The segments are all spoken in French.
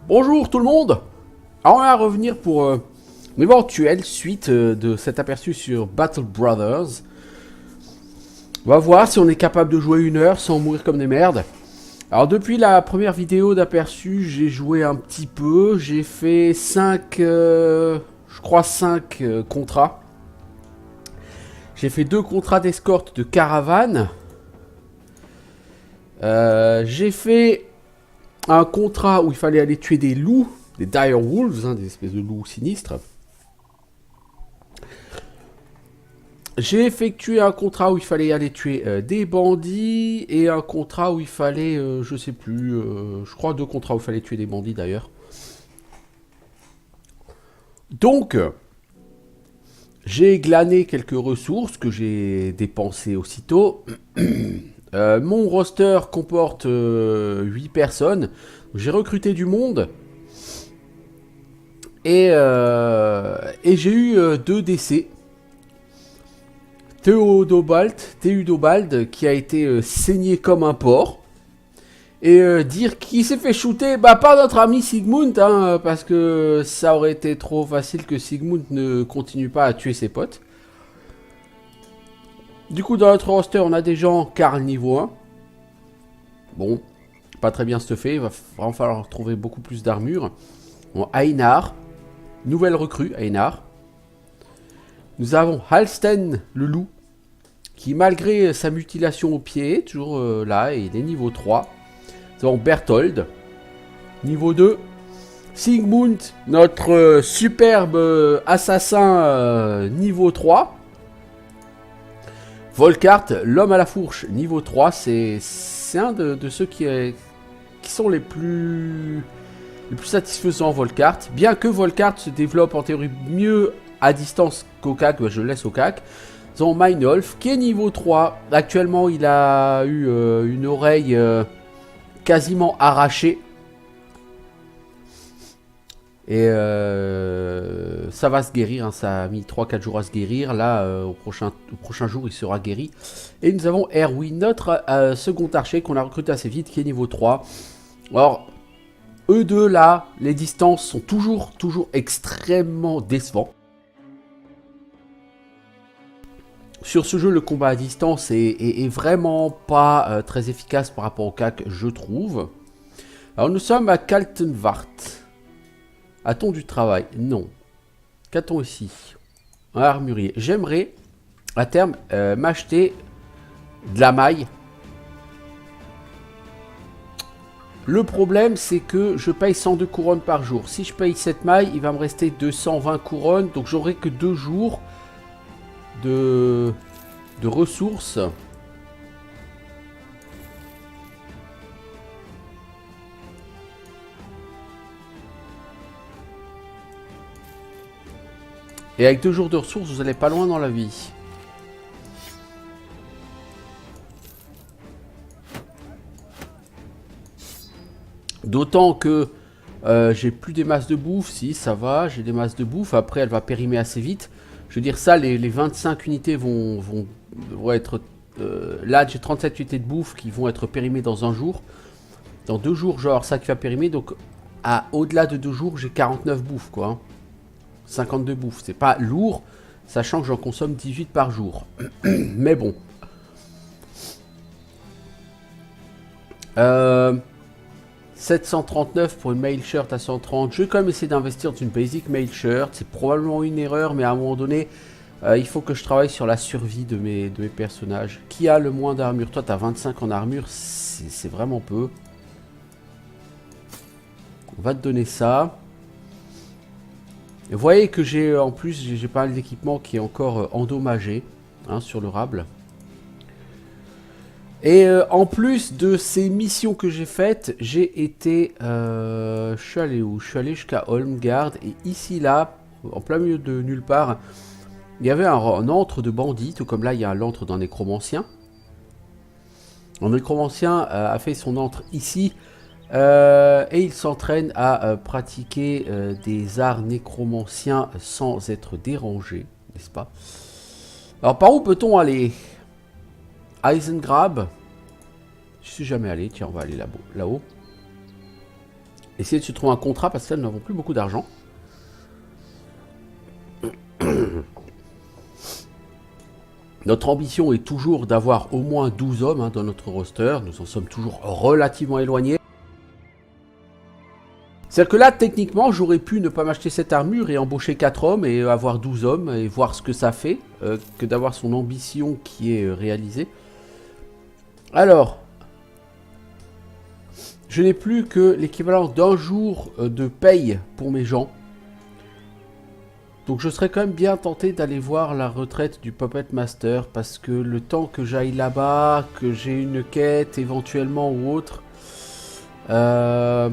Bonjour tout le monde. Alors on va revenir pour une éventuelle suite de cet aperçu sur Battle Brothers. On va voir si on est capable de jouer 1 heure sans mourir comme des merdes. Alors depuis la première vidéo d'aperçu, j'ai joué un petit peu. J'ai fait 5, je crois 5 contrats. J'ai fait 2 contrats d'escorte de caravane. J'ai fait un contrat où il fallait aller tuer des loups, des dire wolves, hein, des espèces de loups sinistres. J'ai effectué un contrat où il fallait aller tuer des bandits et un contrat où il fallait, je sais plus, je crois 2 contrats où il fallait tuer des bandits d'ailleurs. Donc, j'ai glané quelques ressources que j'ai dépensées aussitôt. Mon roster comporte 8 personnes. J'ai recruté du monde. Et j'ai eu 2 décès. Théudobald qui a été saigné comme un porc. Et dire qu'il s'est fait shooter par notre ami Sigmund, hein, parce que ça aurait été trop facile que Sigmund ne continue pas à tuer ses potes. Du coup, dans notre roster, on a des gens Karl niveau 1. Bon, pas très bien stuffé, il va vraiment falloir trouver beaucoup plus d'armure. Bon, Einar, nouvelle recrue, Einar. Nous avons Halsten, le loup, qui malgré sa mutilation au pied, toujours là, et il est niveau 3. Nous avons Berthold, niveau 2. Sigmund, notre superbe assassin, niveau 3. Volkart, l'homme à la fourche, niveau 3. C'est un de ceux qui sont les plus satisfaisants, Volkart. Bien que Volkart se développe en théorie mieux à distance qu'au CAC, je le laisse au CAC. Nous avons Meinolf, qui est niveau 3. Actuellement, il a eu une oreille quasiment arrachée. Et ça va se guérir, hein, ça a mis 3-4 jours à se guérir. Là, au prochain jour, il sera guéri. Et nous avons Erwin, notre second archer qu'on a recruté assez vite, qui est niveau 3. Alors, eux deux là, les distances sont toujours extrêmement décevants. Sur ce jeu, le combat à distance est vraiment pas très efficace par rapport au CAC, je trouve. Alors, nous sommes à Kaltenwart. A-t-on du travail? Non. Qu'a-t-on ici? Un armurier. J'aimerais, à terme, m'acheter de la maille. Le problème, c'est que je paye 102 couronnes par jour. Si je paye cette maille, il va me rester 220 couronnes. Donc, j'aurai que 2 jours de ressources. Et avec 2 jours de ressources, vous n'allez pas loin dans la vie. D'autant que j'ai plus des masses de bouffe. Si, ça va, j'ai des masses de bouffe. Après, elle va périmer assez vite. Je veux dire, ça, les 25 unités vont être... là, j'ai 37 unités de bouffe qui vont être périmées dans un jour. Dans 2 jours, genre ça qui va périmer. Donc, au-delà de 2 jours, j'ai 49 bouffes, quoi. Hein. 52 bouffes. C'est pas lourd, sachant que j'en consomme 18 par jour. Mais bon. 739 pour une mail shirt à 130. Je vais quand même essayer d'investir dans une basic mail shirt. C'est probablement une erreur, mais à un moment donné, il faut que je travaille sur la survie de mes personnages. Qui a le moins d'armure? Toi, tu as 25 en armure. C'est vraiment peu. On va te donner ça. Et vous voyez que j'ai en plus, j'ai pas mal d'équipement qui est encore endommagé, hein, sur le rable. Et en plus de ces missions que j'ai faites, j'ai été... je suis allé où? Je suis allé jusqu'à Holmgard. Et ici, là, en plein milieu de nulle part, il y avait un antre de bandits. Tout comme là, il y a l'antre d'un nécromancien. Un nécromancien a fait son antre ici. Et il s'entraîne à pratiquer des arts nécromanciens sans être dérangé, n'est-ce pas? Alors, par où peut-on aller? Eisengrab. Je suis jamais allé, tiens, on va aller là-haut. Essayer de se trouver un contrat parce que là, nous n'avons plus beaucoup d'argent. Notre ambition est toujours d'avoir au moins 12 hommes dans notre roster. Nous en sommes toujours relativement éloignés. C'est-à-dire que là, techniquement, j'aurais pu ne pas m'acheter cette armure et embaucher 4 hommes et avoir 12 hommes et voir ce que ça fait, que d'avoir son ambition qui est réalisée. Alors, je n'ai plus que l'équivalent d'un jour de paye pour mes gens. Donc je serais quand même bien tenté d'aller voir la retraite du Puppet Master parce que le temps que j'aille là-bas, que j'ai une quête éventuellement ou autre, je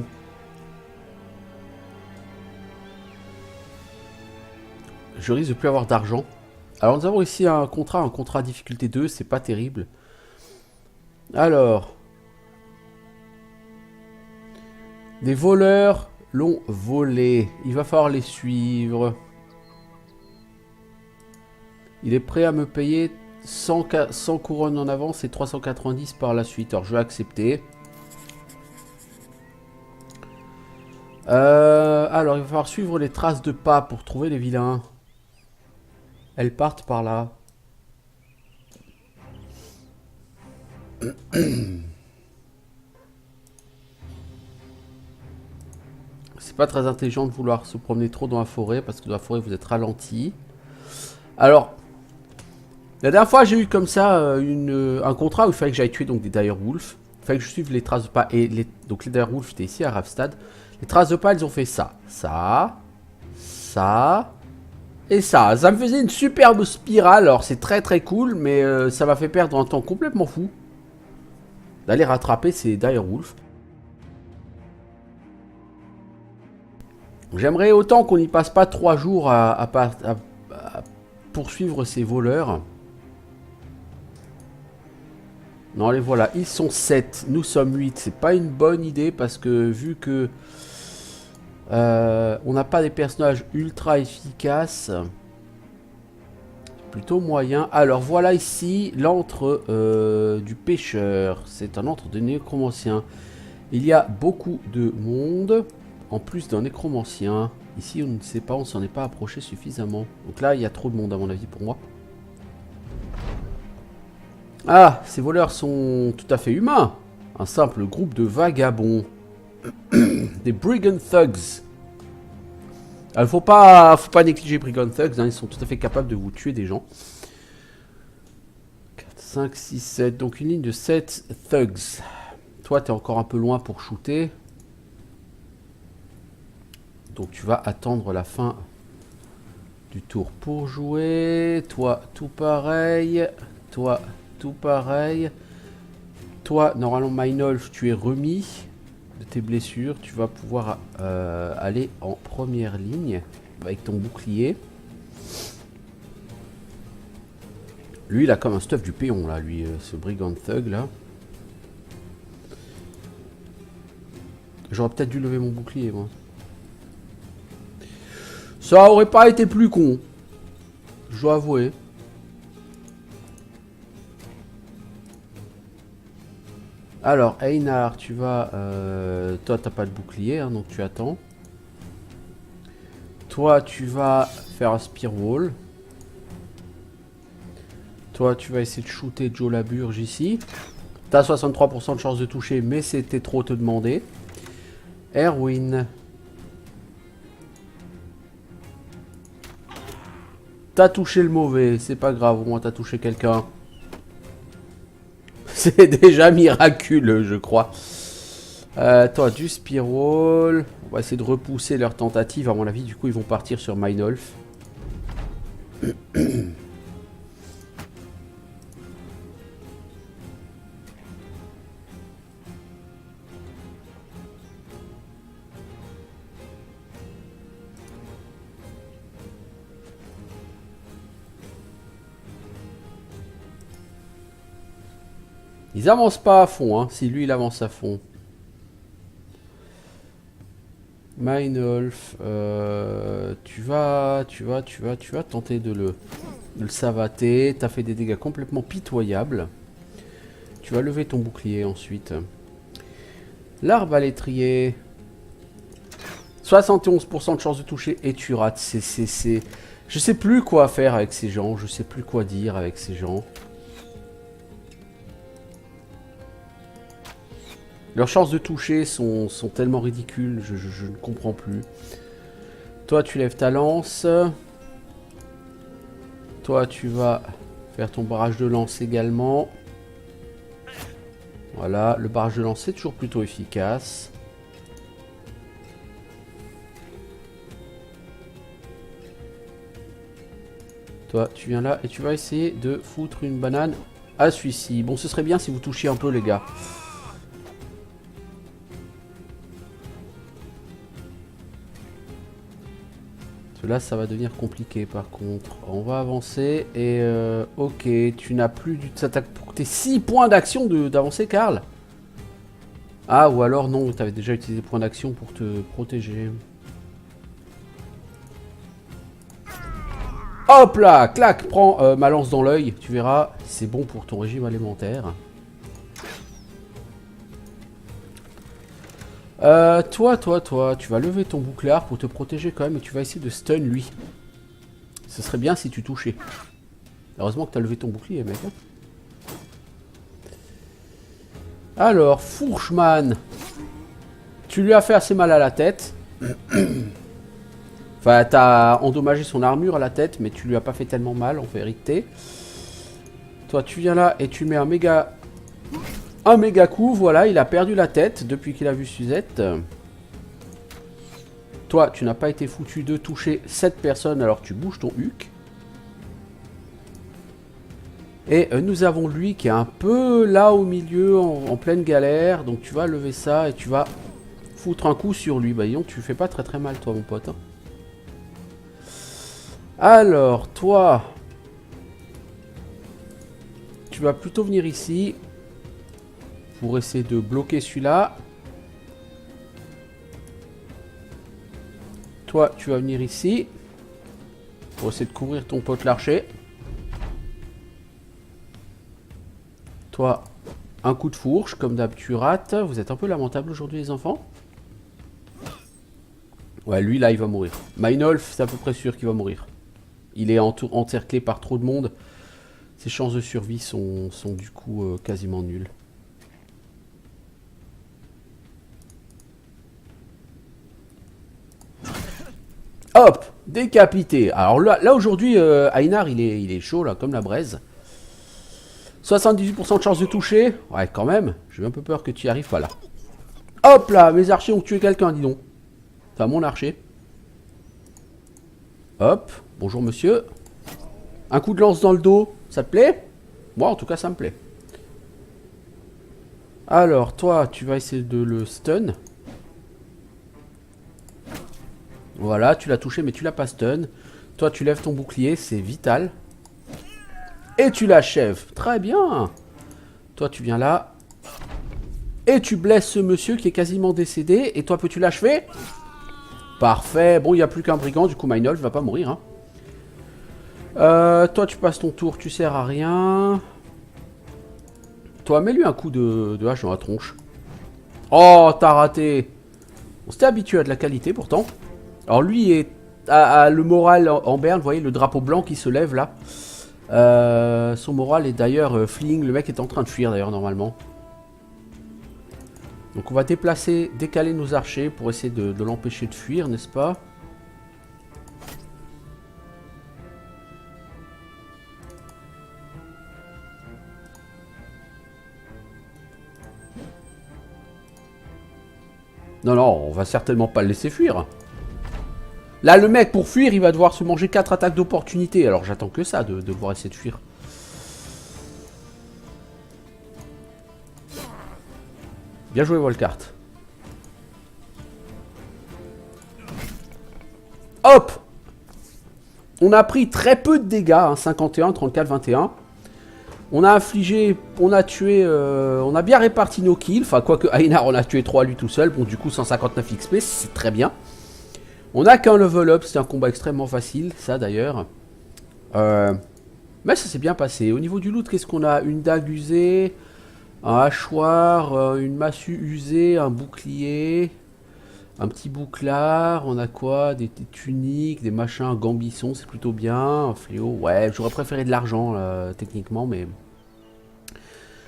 risque de plus avoir d'argent. Alors nous avons ici un contrat difficulté 2, c'est pas terrible. Alors, des voleurs l'ont volé, il va falloir les suivre. Il est prêt à me payer 100 couronnes en avance et 390 par la suite. Alors je vais accepter. Alors il va falloir suivre les traces de pas pour trouver les vilains. Elles partent par là. C'est pas très intelligent de vouloir se promener trop dans la forêt parce que dans la forêt vous êtes ralenti. Alors, la dernière fois j'ai eu comme ça un contrat où il fallait que j'aille tuer donc des direwolves. Il fallait que je suive les traces de pas. Et donc les direwolves étaient ici à Ravstad. Les traces de pas elles ont fait ça. Ça. Et ça. Ça me faisait une superbe spirale. Alors c'est très très cool. Mais ça m'a fait perdre un temps complètement fou. D'aller rattraper ces direwolves. J'aimerais autant qu'on n'y passe pas 3 jours à poursuivre ces voleurs. Non, les voilà, ils sont 7, nous sommes 8. C'est pas une bonne idée parce que vu que on n'a pas des personnages ultra efficaces, plutôt moyen. Alors voilà ici l'antre du pêcheur. C'est un antre de nécromancien. Il y a beaucoup de monde en plus d'un nécromancien. Ici on ne sait pas, on s'en est pas approché suffisamment. Donc là il y a trop de monde à mon avis pour moi. Ah, ces voleurs sont tout à fait humains. Un simple groupe de vagabonds. Des Brigand Thugs. Alors, faut pas négliger Brigand Thugs, hein, ils sont tout à fait capables de vous tuer des gens. 4, 5, 6, 7. Donc une ligne de 7 Thugs. Toi, tu es encore un peu loin pour shooter. Donc tu vas attendre la fin du tour pour jouer. Toi, tout pareil. Toi, tout pareil. Toi, normalement, Meinolf, tu es remis de tes blessures. Tu vas pouvoir aller en première ligne avec ton bouclier. Lui, il a comme un stuff du péon, là, lui, ce Brigand Thug, là. J'aurais peut-être dû lever mon bouclier, moi. Ça aurait pas été plus con. Je dois avouer. Alors, Einar, tu vas... toi, t'as pas de bouclier, hein, donc tu attends. Toi, tu vas faire un spear wall. Toi, tu vas essayer de shooter Joe Laburge ici. T'as 63% de chance de toucher, mais c'était trop te demander. Erwin. T'as touché le mauvais, c'est pas grave, au moins t'as touché quelqu'un. C'est déjà miraculeux, je crois. Toi, du spear wall. On va essayer de repousser leur tentative. À mon avis, du coup, ils vont partir sur Meinolf. Ils avancent pas à fond, hein, si lui il avance à fond. Meinolf, tu vas tenter de le savater. T'as fait des dégâts complètement pitoyables. Tu vas lever ton bouclier ensuite. L'arbalétrier. 71% de chance de toucher et tu rates. Je sais plus quoi faire avec ces gens. Je sais plus quoi dire avec ces gens. Leurs chances de toucher sont tellement ridicules. Je ne comprends plus. Toi, tu lèves ta lance. Toi, tu vas faire ton barrage de lance également. Voilà, le barrage de lance, c'est toujours plutôt efficace. Toi, tu viens là et tu vas essayer de foutre une banane à celui-ci. Bon, ce serait bien si vous touchiez un peu, les gars. Là, ça va devenir compliqué par contre. On va avancer et ok, tu n'as plus du... Ça t'a coûté 6 points d'action d'avancer, Karl. Ah, ou alors non, tu avais déjà utilisé points d'action pour te protéger. Hop là, clac, prends ma lance dans l'œil. Tu verras, c'est bon pour ton régime alimentaire. Toi, tu vas lever ton bouclard pour te protéger quand même et tu vas essayer de stun lui. Ce serait bien si tu touchais. Heureusement que tu as levé ton bouclier, mec. Hein. Alors, Fourchman. Tu lui as fait assez mal à la tête. Enfin, t'as endommagé son armure à la tête, mais tu lui as pas fait tellement mal en vérité. Toi, tu viens là et tu mets un méga coup. Voilà, il a perdu la tête depuis qu'il a vu Suzette. Toi, tu n'as pas été foutu de toucher cette personne, alors tu bouges ton huc. Et nous avons lui qui est un peu là au milieu, en pleine galère. Donc tu vas lever ça et tu vas foutre un coup sur lui. Bah disons, tu fais pas très mal toi mon pote. Hein. Alors, toi, tu vas plutôt venir ici pour essayer de bloquer celui-là. Toi, tu vas venir ici pour essayer de couvrir ton pote l'archer. Toi, un coup de fourche, comme d'hab, tu rates. Vous êtes un peu lamentable aujourd'hui, les enfants. Ouais, lui, là, il va mourir. Meinolf, c'est à peu près sûr qu'il va mourir. Il est encerclé par trop de monde. Ses chances de survie sont du coup quasiment nulles. Hop, décapité. Alors là aujourd'hui, Einar, il est chaud, là, comme la braise. 78% de chance de toucher. Ouais, quand même. J'ai un peu peur que tu y arrives pas là. Hop là, mes archers ont tué quelqu'un, dis donc. Enfin, mon archer. Hop, bonjour monsieur. Un coup de lance dans le dos, ça te plaît? Moi, en tout cas, ça me plaît. Alors, toi, tu vas essayer de le stun. Voilà, tu l'as touché, mais tu l'as pas stun. Toi, tu lèves ton bouclier, c'est vital. Et tu l'achèves. Très bien. Toi, tu viens là. Et tu blesses ce monsieur qui est quasiment décédé. Et toi, peux-tu l'achever? Parfait. Bon, il n'y a plus qu'un brigand. Du coup, Meinolf va pas mourir. Hein. Toi, tu passes ton tour. Tu sers à rien. Toi, mets-lui un coup de hache dans la tronche. Oh, t'as raté. On s'était habitué à de la qualité, pourtant. Alors, lui a le moral en berne. Vous voyez, le drapeau blanc qui se lève, là. Son moral est d'ailleurs fleeing. Le mec est en train de fuir, d'ailleurs, normalement. Donc, on va décaler nos archers pour essayer de l'empêcher de fuir, n'est-ce pas? Non, non, on va certainement pas le laisser fuir. Là, le mec, pour fuir, il va devoir se manger 4 attaques d'opportunité. Alors, j'attends que ça, de devoir essayer de fuir. Bien joué, Volkart. Hop! On a pris très peu de dégâts, hein, 51, 34, 21. On a infligé, on a tué, on a bien réparti nos kills. Enfin, quoique Einar, on a tué 3 lui tout seul. Bon, du coup, 159 XP, c'est très bien. On a qu'un level up, c'est un combat extrêmement facile, ça d'ailleurs. Mais ça s'est bien passé. Au niveau du loot, qu'est-ce qu'on a? Une dague usée, un hachoir, une massue usée, un bouclier, Un petit bouclard, on a quoi? Des tuniques, des machins, un gambisson, c'est plutôt bien. Un fléau, ouais, j'aurais préféré de l'argent, techniquement, mais...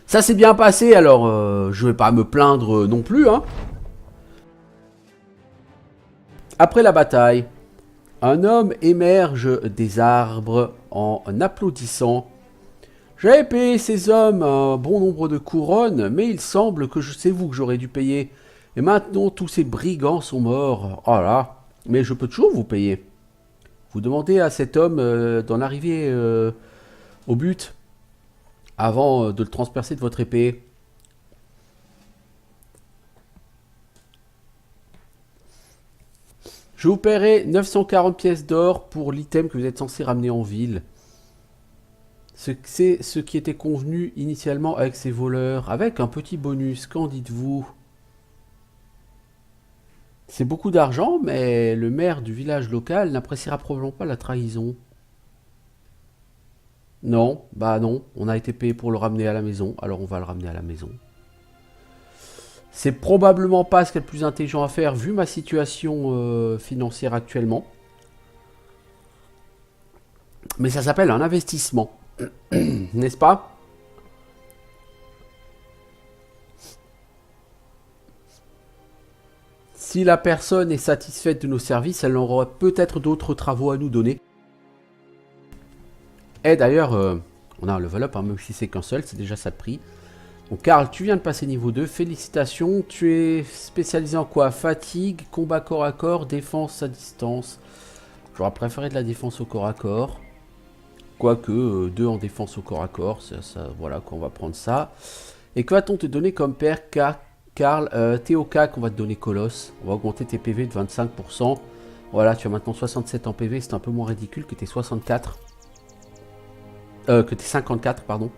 Ça s'est bien passé, alors je vais pas me plaindre non plus, hein. Après la bataille, un homme émerge des arbres en applaudissant. J'avais payé ces hommes un bon nombre de couronnes, mais il semble que c'est vous que j'aurais dû payer. Et maintenant, tous ces brigands sont morts. Oh là, mais je peux toujours vous payer. Vous demandez à cet homme d'en arriver au but avant de le transpercer de votre épée. Je vous paierai 940 pièces d'or pour l'item que vous êtes censé ramener en ville. C'est ce qui était convenu initialement avec ces voleurs, avec un petit bonus. Qu'en dites-vous? C'est beaucoup d'argent, mais le maire du village local n'appréciera probablement pas la trahison. Non, bah non, on a été payé pour le ramener à la maison, alors on va le ramener à la maison. C'est probablement pas ce qu'il y a de plus intelligent à faire vu ma situation financière actuellement. Mais ça s'appelle un investissement, n'est-ce pas? Si la personne est satisfaite de nos services, elle aura peut-être d'autres travaux à nous donner. Et d'ailleurs, on a un level up, hein, même si c'est qu'un seul, c'est déjà ça de prix. Donc Karl, tu viens de passer niveau 2, félicitations. Tu es spécialisé en quoi? Fatigue, combat corps à corps, défense à distance. J'aurais préféré de la défense au corps à corps. Quoique, 2 en défense au corps à corps, ça, voilà, qu'on va prendre ça. Et que va-t-on te donner comme père, Karl? Théocac, on va te donner Colosse. On va augmenter tes PV de 25%. Voilà, tu as maintenant 67 en PV, c'est un peu moins ridicule que tes 64. Que tes 54, pardon.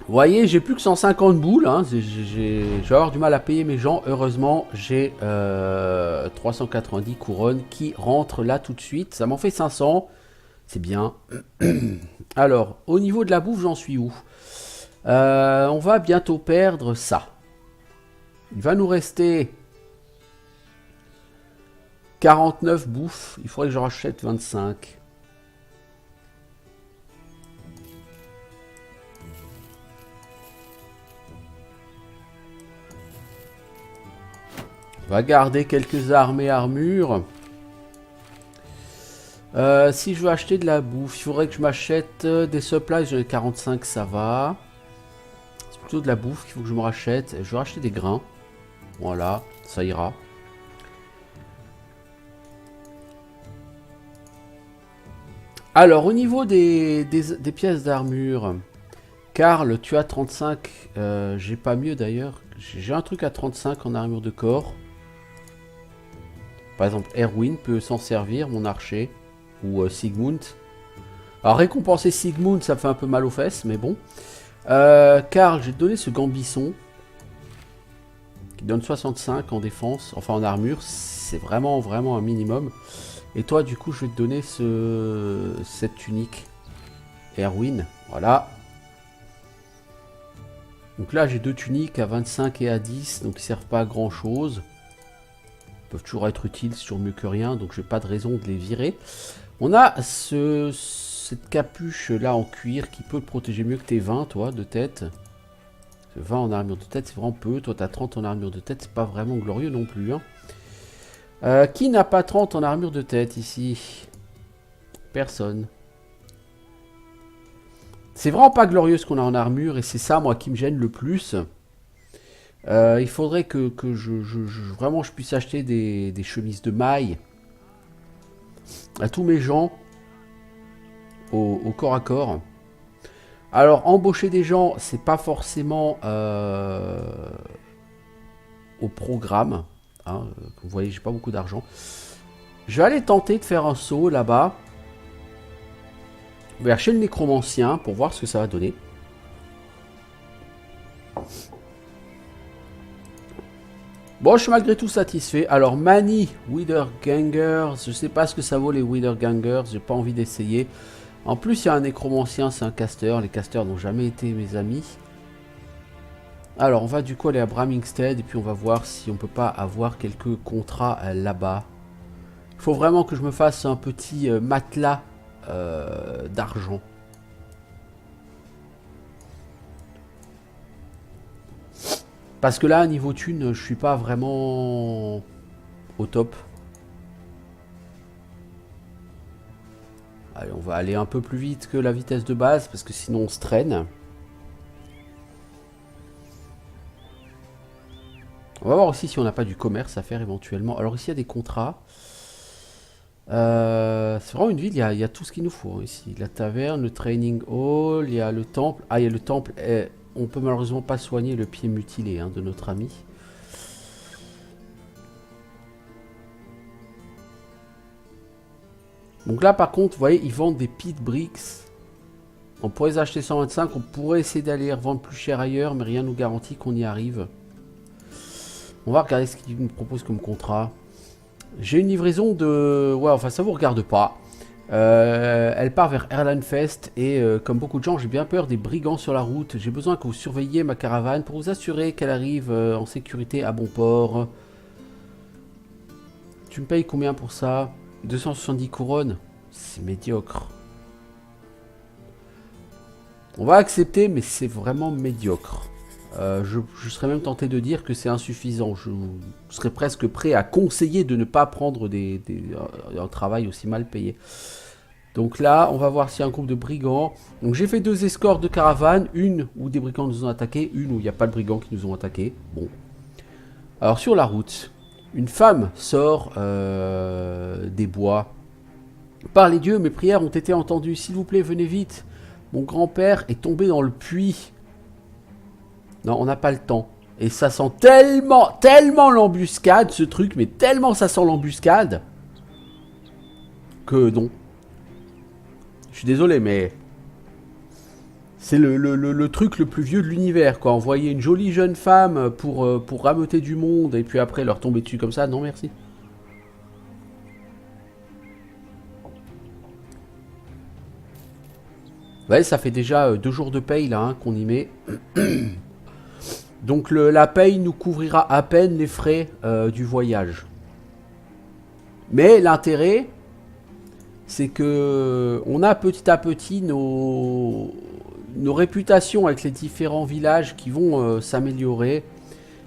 Vous voyez, j'ai plus que 150 boules. Hein. Je vais avoir du mal à payer mes gens. Heureusement, j'ai 390 couronnes qui rentrent là tout de suite. Ça m'en fait 500. C'est bien. Alors, au niveau de la bouffe, j'en suis où? On va bientôt perdre ça. Il va nous rester 49 bouffes. Il faudrait que j'en rachète 25. On va garder quelques armes et armures. Si je veux acheter de la bouffe, il faudrait que je m'achète des supplies. J'en ai 45, ça va. C'est plutôt de la bouffe qu'il faut que je me rachète. Je vais racheter des grains. Voilà, ça ira. Alors, au niveau des pièces d'armure, Karl, tu as 35. J'ai pas mieux d'ailleurs. J'ai un truc à 35 en armure de corps. Par exemple, Erwin peut s'en servir, mon archer. Ou Sigmund. Alors, récompenser Sigmund, ça me fait un peu mal aux fesses, mais bon. Karl, j'ai donné ce gambisson. Qui donne 65 en défense, enfin en armure. C'est vraiment, vraiment un minimum. Et toi, du coup, je vais te donner cette tunique. Erwin, voilà. Donc là, j'ai deux tuniques à 25 et à 10, donc ils servent pas à grand chose. Ils peuvent toujours être utiles, c'est toujours mieux que rien, donc j'ai pas de raison de les virer. On a cette capuche là en cuir qui peut te protéger mieux que tes 20, toi, de tête. 20 en armure de tête, c'est vraiment peu. Toi, tu as 30 en armure de tête, c'est pas vraiment glorieux non plus. Hein. Qui n'a pas 30 en armure de tête ici? Personne. C'est vraiment pas glorieux ce qu'on a en armure et c'est ça, moi, qui me gêne le plus. Il faudrait que vraiment je puisse acheter des chemises de maille à tous mes gens au corps à corps. Alors, embaucher des gens, c'est pas forcément au programme. Hein, comme vous voyez, j'ai pas beaucoup d'argent. Je vais aller tenter de faire un saut là-bas. Vers chez le nécromancien pour voir ce que ça va donner. Bon, je suis malgré tout satisfait. Alors, Mani, Withergangers. Je sais pas ce que ça vaut les Withergangers. J'ai pas envie d'essayer. En plus, il y a un nécromancien, c'est un caster. Les casters n'ont jamais été mes amis. Alors, on va du coup aller à Bramingstead et puis on va voir si on peut pas avoir quelques contrats là-bas. Il faut vraiment que je me fasse un petit matelas d'argent. Parce que là, niveau thune, je suis pas vraiment au top. Allez, on va aller un peu plus vite que la vitesse de base parce que sinon on se traîne. On va voir aussi si on n'a pas du commerce à faire éventuellement. Alors ici, il y a des contrats. C'est vraiment une ville, il y a tout ce qu'il nous faut, hein, ici. La taverne, le training hall, il y a le temple. Ah, il y a le temple. On peut malheureusement pas soigner le pied mutilé de notre ami. Donc là, par contre, vous voyez, ils vendent des pit bricks. On pourrait les acheter 125. On pourrait essayer d'aller les revendre plus cher ailleurs, mais rien ne nous garantit qu'on y arrive. On va regarder ce qu'ils nous proposent comme contrat. J'ai une livraison de... Ouais, enfin, ça vous regarde pas. Elle part vers Erlanfest et comme beaucoup de gens, j'ai bien peur des brigands sur la route. J'ai besoin que vous surveilliez ma caravane pour vous assurer qu'elle arrive en sécurité à bon port. Tu me payes combien pour ça? 270 couronnes. C'est médiocre. On va accepter, mais c'est vraiment médiocre. Je serais même tenté de dire que c'est insuffisant. Je serais presque prêt à conseiller de ne pas prendre un travail aussi mal payé. Donc là, on va voir s'il y a un groupe de brigands. Donc j'ai fait 2 escortes de caravane. Une où des brigands nous ont attaqué. Une où il n'y a pas de brigands qui nous ont attaqué. Bon. Alors sur la route, une femme sort des bois. Par les dieux, mes prières ont été entendues. S'il vous plaît, venez vite. Mon grand-père est tombé dans le puits. Non, on n'a pas le temps. Et ça sent tellement l'embuscade, ce truc, mais tellement ça sent l'embuscade, que non. Je suis désolé, mais c'est le truc le plus vieux de l'univers, quoi. Envoyer une jolie jeune femme pour rameuter du monde, et puis après leur tomber dessus comme ça, non merci. Ouais, ça fait déjà 2 jours de paye, là, qu'on y met. Donc la paye nous couvrira à peine les frais du voyage. Mais l'intérêt, c'est que on a petit à petit nos réputations avec les différents villages qui vont s'améliorer.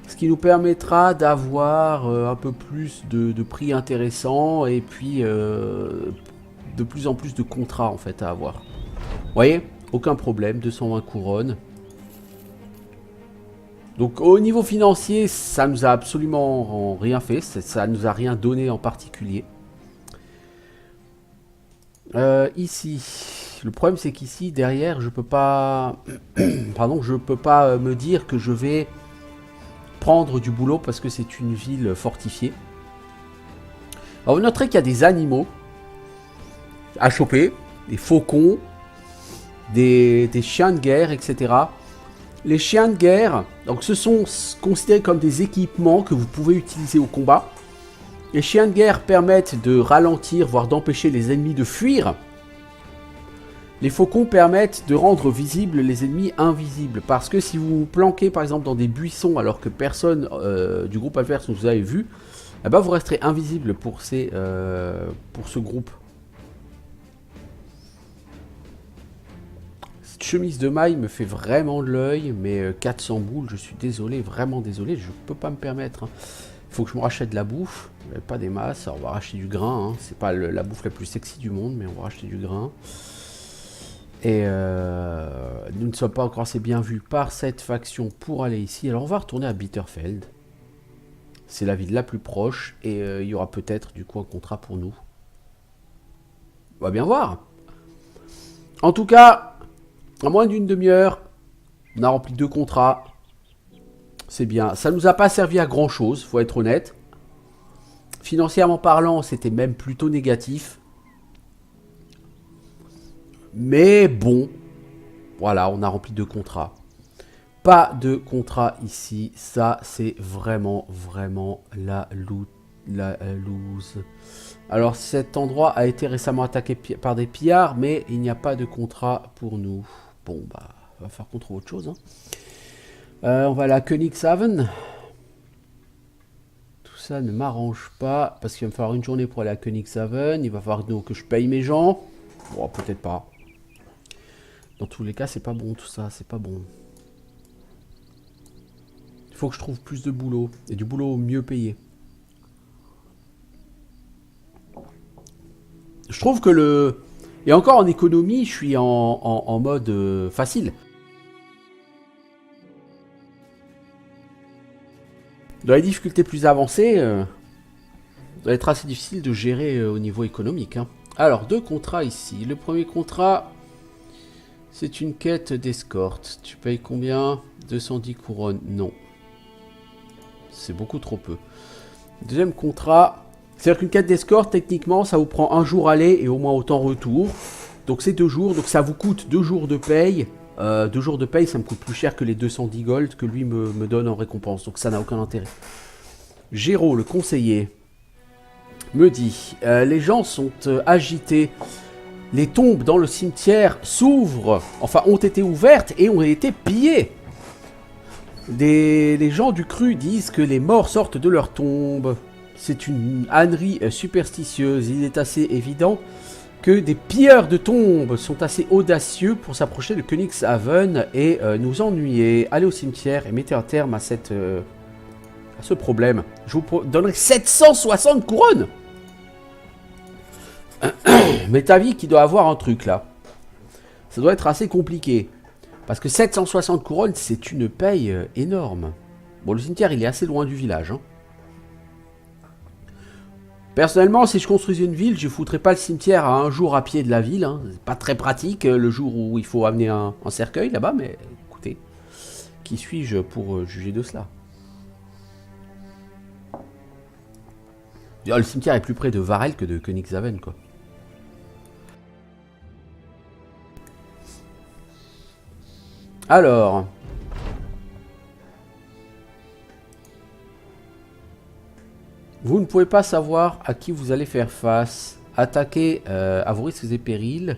Ce qui nous permettra d'avoir un peu plus de prix intéressants et puis de plus en plus de contrats en fait à avoir. Vous voyez, aucun problème, 220 couronnes. Donc au niveau financier, ça nous a absolument rien fait, ça nous a rien donné en particulier. Ici, le problème c'est qu'ici derrière, je peux pas, pardon, je peux pas me dire que je vais prendre du boulot parce que c'est une ville fortifiée. Alors vous noterez qu'il y a des animaux à choper, des faucons, des chiens de guerre, etc. Les chiens de guerre, donc ce sont considérés comme des équipements que vous pouvez utiliser au combat. Les chiens de guerre permettent de ralentir, voire d'empêcher les ennemis de fuir. Les faucons permettent de rendre visibles les ennemis invisibles. Parce que si vous vous planquez par exemple dans des buissons alors que personne du groupe adverse ne vous avait vu, eh ben, vous resterez invisible pour ce groupe. Chemise de maille me fait vraiment de l'œil, mais 400 boules, je suis désolé, vraiment désolé, je peux pas me permettre. Il faut que je me rachète de la bouffe, pas des masses, alors on va racheter du grain, hein. C'est pas la bouffe la plus sexy du monde, mais on va racheter du grain. Et nous ne sommes pas encore assez bien vus par cette faction pour aller ici, alors on va retourner à Bitterfeld. C'est la ville la plus proche, et il y aura peut-être du coup un contrat pour nous. On va bien voir. En tout cas... En moins d'une demi-heure, on a rempli 2 contrats. C'est bien. Ça ne nous a pas servi à grand chose, faut être honnête. Financièrement parlant, c'était même plutôt négatif. Mais bon, voilà, on a rempli 2 contrats. Pas de contrat ici. Ça, c'est vraiment la loose. Alors, cet endroit a été récemment attaqué par des pillards, mais il n'y a pas de contrat pour nous. Bon, bah, va falloir qu'on trouve autre chose. Hein. On va aller à Königshaven. Tout ça ne m'arrange pas parce qu'il va me falloir une journée pour aller à Königshaven. Il va falloir donc que je paye mes gens. Bon, peut-être pas. Dans tous les cas, c'est pas bon tout ça, c'est pas bon. Il faut que je trouve plus de boulot et du boulot mieux payé. Je trouve que le... Et encore en économie, je suis en mode facile. Dans les difficultés plus avancées, ça va être assez difficile de gérer au niveau économique. Hein. Alors, 2 contrats ici. Le premier contrat, c'est une quête d'escorte. Tu payes combien? 210 couronnes. Non. C'est beaucoup trop peu. Deuxième contrat, c'est-à-dire qu'une quête d'escorte, techniquement, ça vous prend un jour aller et au moins autant retour. Donc c'est 2 jours, donc ça vous coûte 2 jours de paye. 2 jours de paye, ça me coûte plus cher que les 210 gold que lui me donne en récompense. Donc ça n'a aucun intérêt. Géraud, le conseiller, me dit, les gens sont agités. Les tombes dans le cimetière s'ouvrent, enfin ont été ouvertes et ont été pillées. Les gens du cru disent que les morts sortent de leurs tombes. C'est une ânerie superstitieuse. Il est assez évident que des pilleurs de tombes sont assez audacieux pour s'approcher de Königshaven et nous ennuyer. Allez au cimetière et mettez un terme à ce problème. Je vous donnerai 760 couronnes. Mais t'as vu qu'il doit avoir un truc là. Ça doit être assez compliqué. Parce que 760 couronnes, c'est une paye énorme. Bon, le cimetière, il est assez loin du village. Hein. Personnellement, si je construisais une ville, je ne foutrais pas le cimetière à un jour à pied de la ville. Hein. C'est pas très pratique le jour où il faut amener un cercueil là-bas, mais écoutez, qui suis-je pour juger de cela? Le cimetière est plus près de Varel que de Königshaven, quoi. Alors... Vous ne pouvez pas savoir à qui vous allez faire face. Attaquez à vos risques et périls.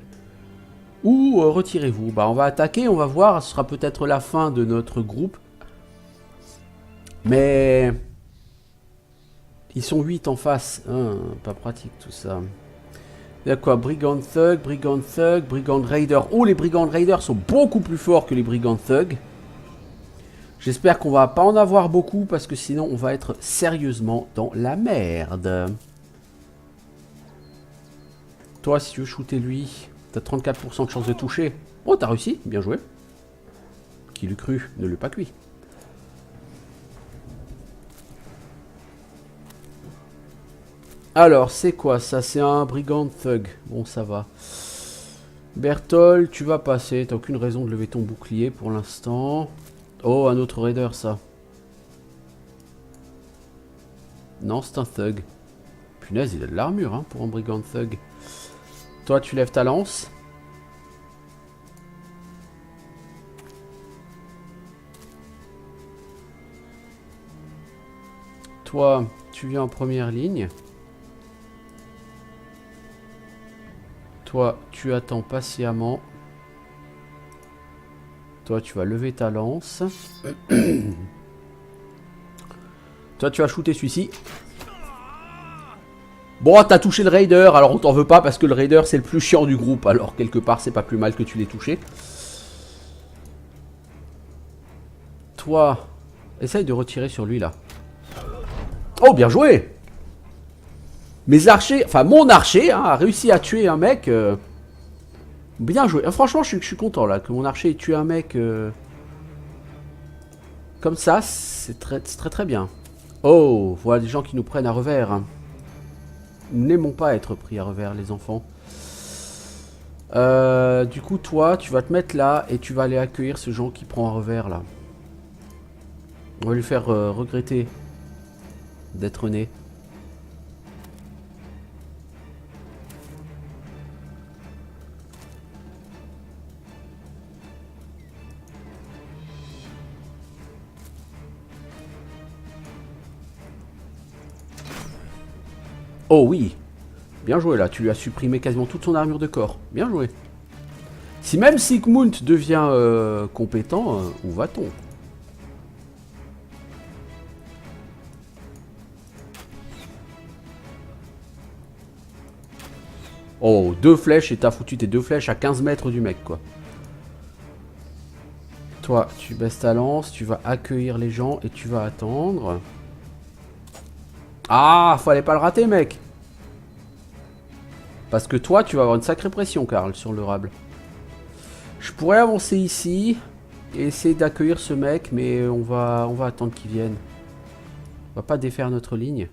Ou retirez-vous. Bah, on va attaquer, on va voir. Ce sera peut-être la fin de notre groupe. Mais... Ils sont 8 en face. Hein, pas pratique tout ça. Il y a quoi? Brigand Thug, Brigand Thug, Brigand Raider. Oh, les Brigand Raiders sont beaucoup plus forts que les Brigand Thug. J'espère qu'on va pas en avoir beaucoup parce que sinon on va être sérieusement dans la merde. Toi, si tu veux shooter lui, t'as 34% de chance de toucher. Oh, t'as réussi, bien joué. Qui l'eût cru, ne l'eût pas cuit. Alors, c'est quoi ça? C'est un Brigand Thug. Bon, ça va. Bertol, tu vas passer. T'as aucune raison de lever ton bouclier pour l'instant. Oh, un autre raider, ça. Non, c'est un thug. Punaise, il a de l'armure hein, pour un brigand thug. Toi, tu lèves ta lance. Toi, tu viens en première ligne. Toi, tu attends patiemment. Toi, tu vas lever ta lance. Toi, tu vas shooter celui-ci. Bon, t'as touché le raider, alors on t'en veut pas parce que le raider c'est le plus chiant du groupe. Alors quelque part, c'est pas plus mal que tu l'aies touché. Toi, essaye de retirer sur lui là. Oh, bien joué! Mes archers, enfin mon archer hein, a réussi à tuer un mec. Bien joué. Franchement, je suis content là que mon archer ait tué un mec comme ça. C'est très bien. Oh, voilà des gens qui nous prennent à revers. Nous n'aimons pas être pris à revers, les enfants. Du coup, toi, tu vas te mettre là et tu vas aller accueillir ce gens qui prend à revers là. On va lui faire regretter d'être né. Oh oui, bien joué là, tu lui as supprimé quasiment toute son armure de corps. Bien joué. Si même Sigmund devient compétent, où va-t-on? Oh, 2 flèches et t'as foutu tes 2 flèches à 15 mètres du mec, quoi. Toi, tu baisses ta lance, tu vas accueillir les gens et tu vas attendre. Ah, fallait pas le rater, mec. Parce que toi, tu vas avoir une sacrée pression, Karl, sur le rable. Je pourrais avancer ici et essayer d'accueillir ce mec, mais on va attendre qu'il vienne. On va pas défaire notre ligne.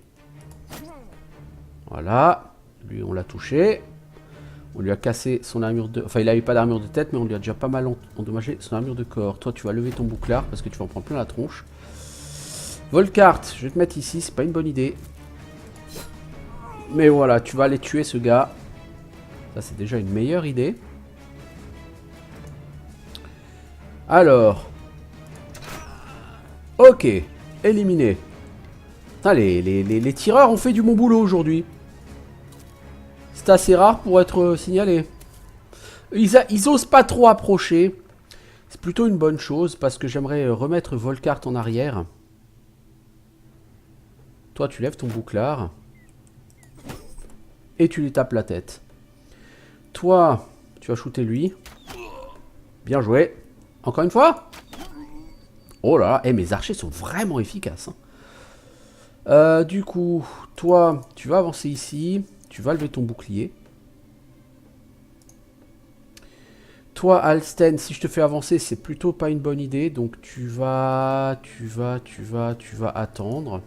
Voilà. Lui, on l'a touché. On lui a cassé son armure de... Enfin, il n'avait pas d'armure de tête, mais on lui a déjà pas mal endommagé son armure de corps. Toi, tu vas lever ton bouclard parce que tu vas en prendre plein la tronche. Volkart, je vais te mettre ici, c'est pas une bonne idée. Mais voilà, tu vas aller tuer ce gars. Ça, c'est déjà une meilleure idée. Alors. Ok, éliminé. Putain, les tireurs ont fait du bon boulot aujourd'hui. C'est assez rare pour être signalé. Ils osent pas trop approcher. C'est plutôt une bonne chose parce que j'aimerais remettre Volkart en arrière. Toi, tu lèves ton bouclard. Et tu lui tapes la tête. Toi, tu vas shooter lui. Bien joué. Encore une fois. Oh là là, mes archers sont vraiment efficaces. Hein. Du coup, toi, tu vas avancer ici. Tu vas lever ton bouclier. Toi, Alsten, si je te fais avancer, c'est plutôt pas une bonne idée. Donc tu vas attendre.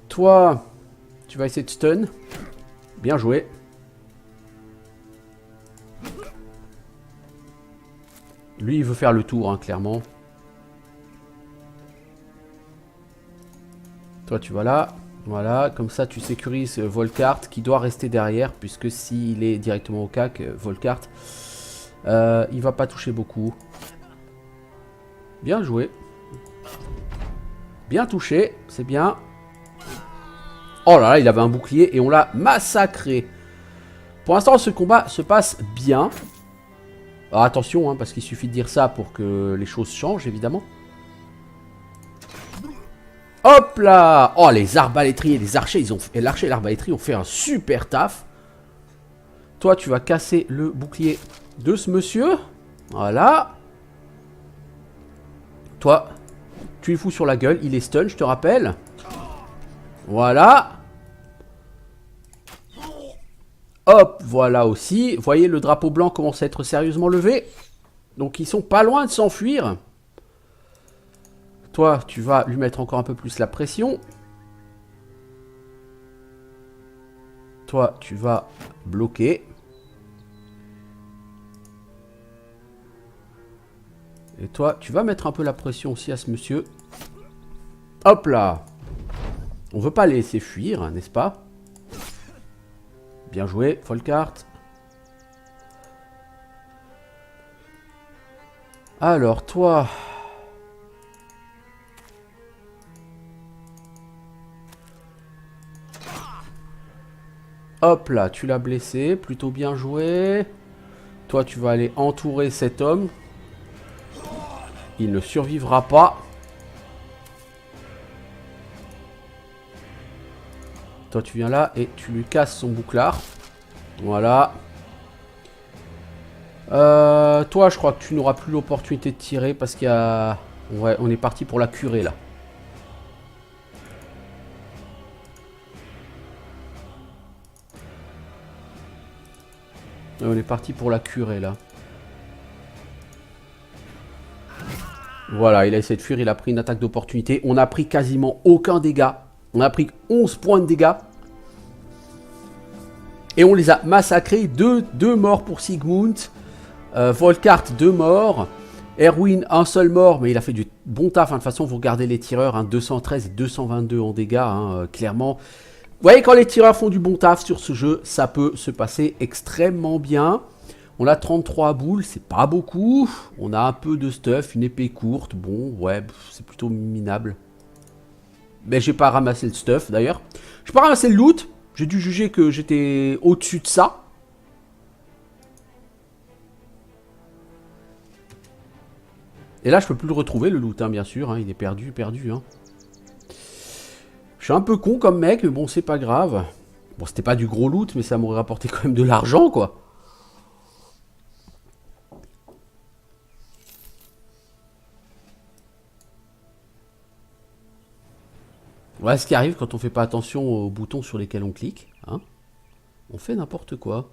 Toi, tu vas essayer de stun. Bien joué. Lui, il veut faire le tour, hein, clairement. Toi, tu vas là. Voilà, comme ça, tu sécurises Volkart qui doit rester derrière. Puisque s'il est directement au cac, Volkart, il va pas toucher beaucoup. Bien joué. Bien touché, c'est bien. Oh là là, il avait un bouclier et on l'a massacré. Pour l'instant, ce combat se passe bien. Alors attention, hein, parce qu'il suffit de dire ça pour que les choses changent, évidemment. Hop là! Oh, les arbalétriers et les archers, et l'archer et l'arbalétrie ont fait un super taf. Toi, tu vas casser le bouclier de ce monsieur. Voilà. Toi, tu lui fous sur la gueule. Il est stun, je te rappelle. Voilà. Hop, voilà aussi. Vous voyez, le drapeau blanc commence à être sérieusement levé. Donc, ils sont pas loin de s'enfuir. Toi, tu vas lui mettre encore un peu plus la pression. Toi, tu vas bloquer. Et toi, tu vas mettre un peu la pression aussi à ce monsieur. Hop là. On veut pas les laisser fuir, n'est-ce pas? Bien joué, Volkart. Alors, toi... Hop là, tu l'as blessé, plutôt bien joué. Toi, tu vas aller entourer cet homme. Il ne survivra pas. Toi, tu viens là et tu lui casses son bouclard. Voilà. Toi, je crois que tu n'auras plus l'opportunité de tirer parce qu'il y a... Ouais, on est parti pour la curée, là. On est parti pour la curée, là. Voilà, il a essayé de fuir, il a pris une attaque d'opportunité. On n'a pris quasiment aucun dégât. On a pris 11 points de dégâts. Et on les a massacrés. Deux morts pour Sigmund. Volkart, 2 morts. Erwin, un seul mort, mais il a fait du bon taf. Hein. De toute façon, vous regardez les tireurs, hein, 213 et 222 en dégâts, hein, clairement. Vous voyez, quand les tireurs font du bon taf sur ce jeu, ça peut se passer extrêmement bien. On a 33 boules, c'est pas beaucoup. On a un peu de stuff, une épée courte. Bon, ouais, c'est plutôt minable. Mais j'ai pas ramassé le stuff, d'ailleurs. J'ai pas ramassé le loot. J'ai dû juger que j'étais au-dessus de ça. Et là, je peux plus le retrouver, le loot, hein, bien sûr. Hein, il est perdu. Hein. Je suis un peu con comme mec, mais bon, c'est pas grave. Bon, c'était pas du gros loot, mais ça m'aurait rapporté quand même de l'argent, quoi. Voilà ce qui arrive quand on fait pas attention aux boutons sur lesquels on clique. Hein. On fait n'importe quoi.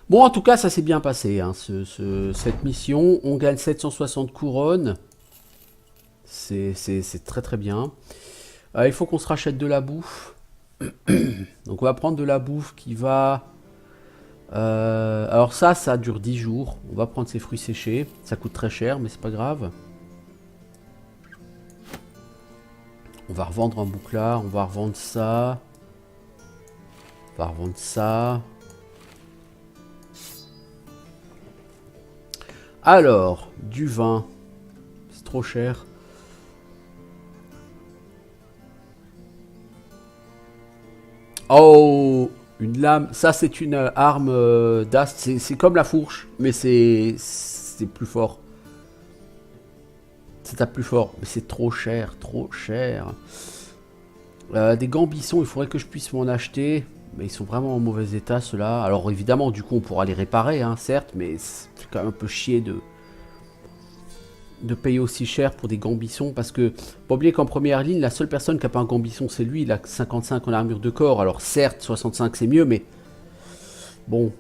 Bon, en tout cas, ça s'est bien passé, hein, cette mission. On gagne 760 couronnes. C'est très très bien. Il faut qu'on se rachète de la bouffe. Donc on va prendre de la bouffe qui va... alors ça dure 10 jours. On va prendre ces fruits séchés. Ça coûte très cher, mais c'est pas grave. On va revendre un bouclard. On va revendre ça. On va revendre ça. Alors, du vin. C'est trop cher. Oh, une lame. Ça, c'est une arme d'ast. C'est comme la fourche, mais c'est plus fort. C'est tape plus fort, mais c'est trop cher, trop cher. Des gambissons, il faudrait que je puisse m'en acheter, mais ils sont vraiment en mauvais état ceux-là. Alors évidemment, du coup, on pourra les réparer, hein, certes, mais c'est quand même un peu chier de payer aussi cher pour des gambissons, parce que, pas oublier qu'en première ligne, la seule personne qui n'a pas un gambisson, c'est lui, il a 55 en armure de corps. Alors certes, 65 c'est mieux, mais bon.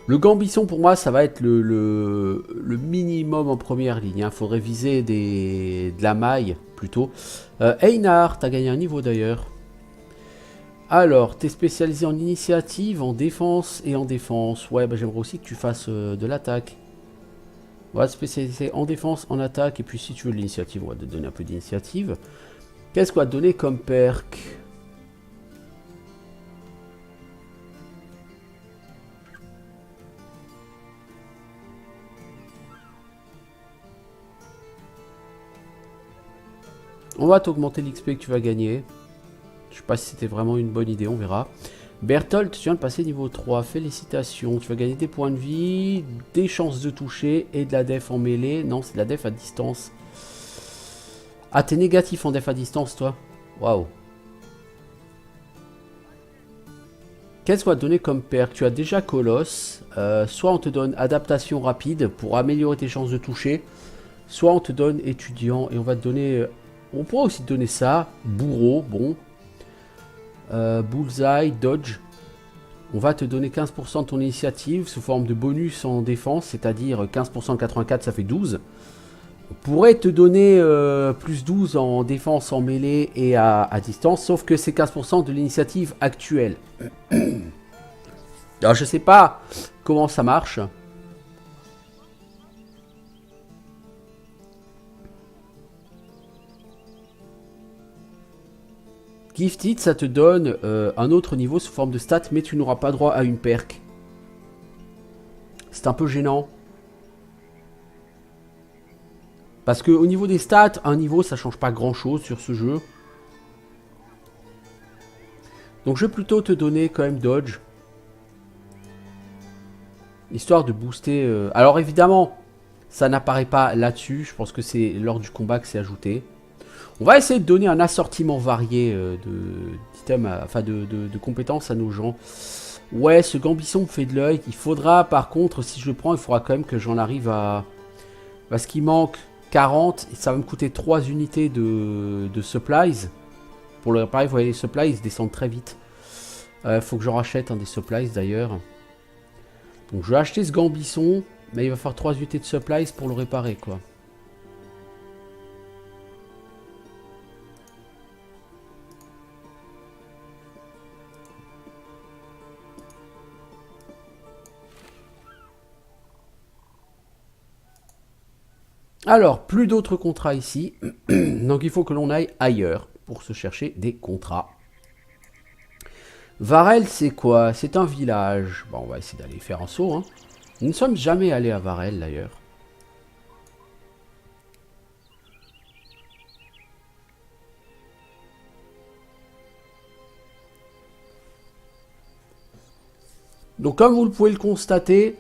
Le gambisson, pour moi, ça va être le minimum en première ligne. Il faudrait viser de la maille, plutôt. Einar, t'as gagné un niveau d'ailleurs. Alors, t'es spécialisé en initiative, en défense et en défense. Ouais, bah, j'aimerais aussi que tu fasses de l'attaque. On va te spécialiser en défense, en attaque. Et puis, si tu veux de l'initiative, on va te donner un peu d'initiative. Qu'est-ce qu'on va te donner comme perk ? On va t'augmenter l'XP que tu vas gagner. Je sais pas si c'était vraiment une bonne idée, on verra. Berthold, tu viens de passer niveau 3. Félicitations. Tu vas gagner des points de vie, des chances de toucher et de la def en mêlée. Non, c'est de la def à distance. Ah, t'es négatif en def à distance, toi. Waouh. Qu'est-ce qu'on va te donner comme perk? Tu as déjà Colosse. Soit on te donne adaptation rapide pour améliorer tes chances de toucher. Soit on te donne étudiant et on va te donner... on pourra aussi te donner ça. Bourreau, bon. Bullseye, dodge. On va te donner 15% de ton initiative sous forme de bonus en défense, c'est-à-dire 15% de 84, ça fait 12. On pourrait te donner plus 12 en défense, en mêlée et à distance, sauf que c'est 15% de l'initiative actuelle. Alors je sais pas comment ça marche. Gifted, ça te donne un autre niveau sous forme de stat, mais tu n'auras pas droit à une perk. C'est un peu gênant. Parce que au niveau des stats, un niveau, ça change pas grand-chose sur ce jeu. Donc je vais plutôt te donner quand même dodge. Histoire de booster... Alors évidemment, ça n'apparaît pas là-dessus. Je pense que c'est lors du combat que c'est ajouté. On va essayer de donner un assortiment varié d'items, enfin de compétences à nos gens. Ouais, ce gambisson me fait de l'œil. Il faudra, par contre, si je le prends, il faudra quand même que j'en arrive à... Parce qu'il manque 40, et ça va me coûter 3 unités de supplies. Pour le réparer, vous voyez, les supplies ils descendent très vite. Faut que j'en rachète des supplies d'ailleurs. Donc je vais acheter ce gambisson, mais il va falloir 3 unités de supplies pour le réparer, quoi. Alors, plus d'autres contrats ici. Donc il faut que l'on aille ailleurs pour se chercher des contrats. Varel, c'est quoi? C'est un village. Bon, on va essayer d'aller faire un saut. Hein. Nous ne sommes jamais allés à Varel, d'ailleurs. Donc, comme vous le pouvez le constater,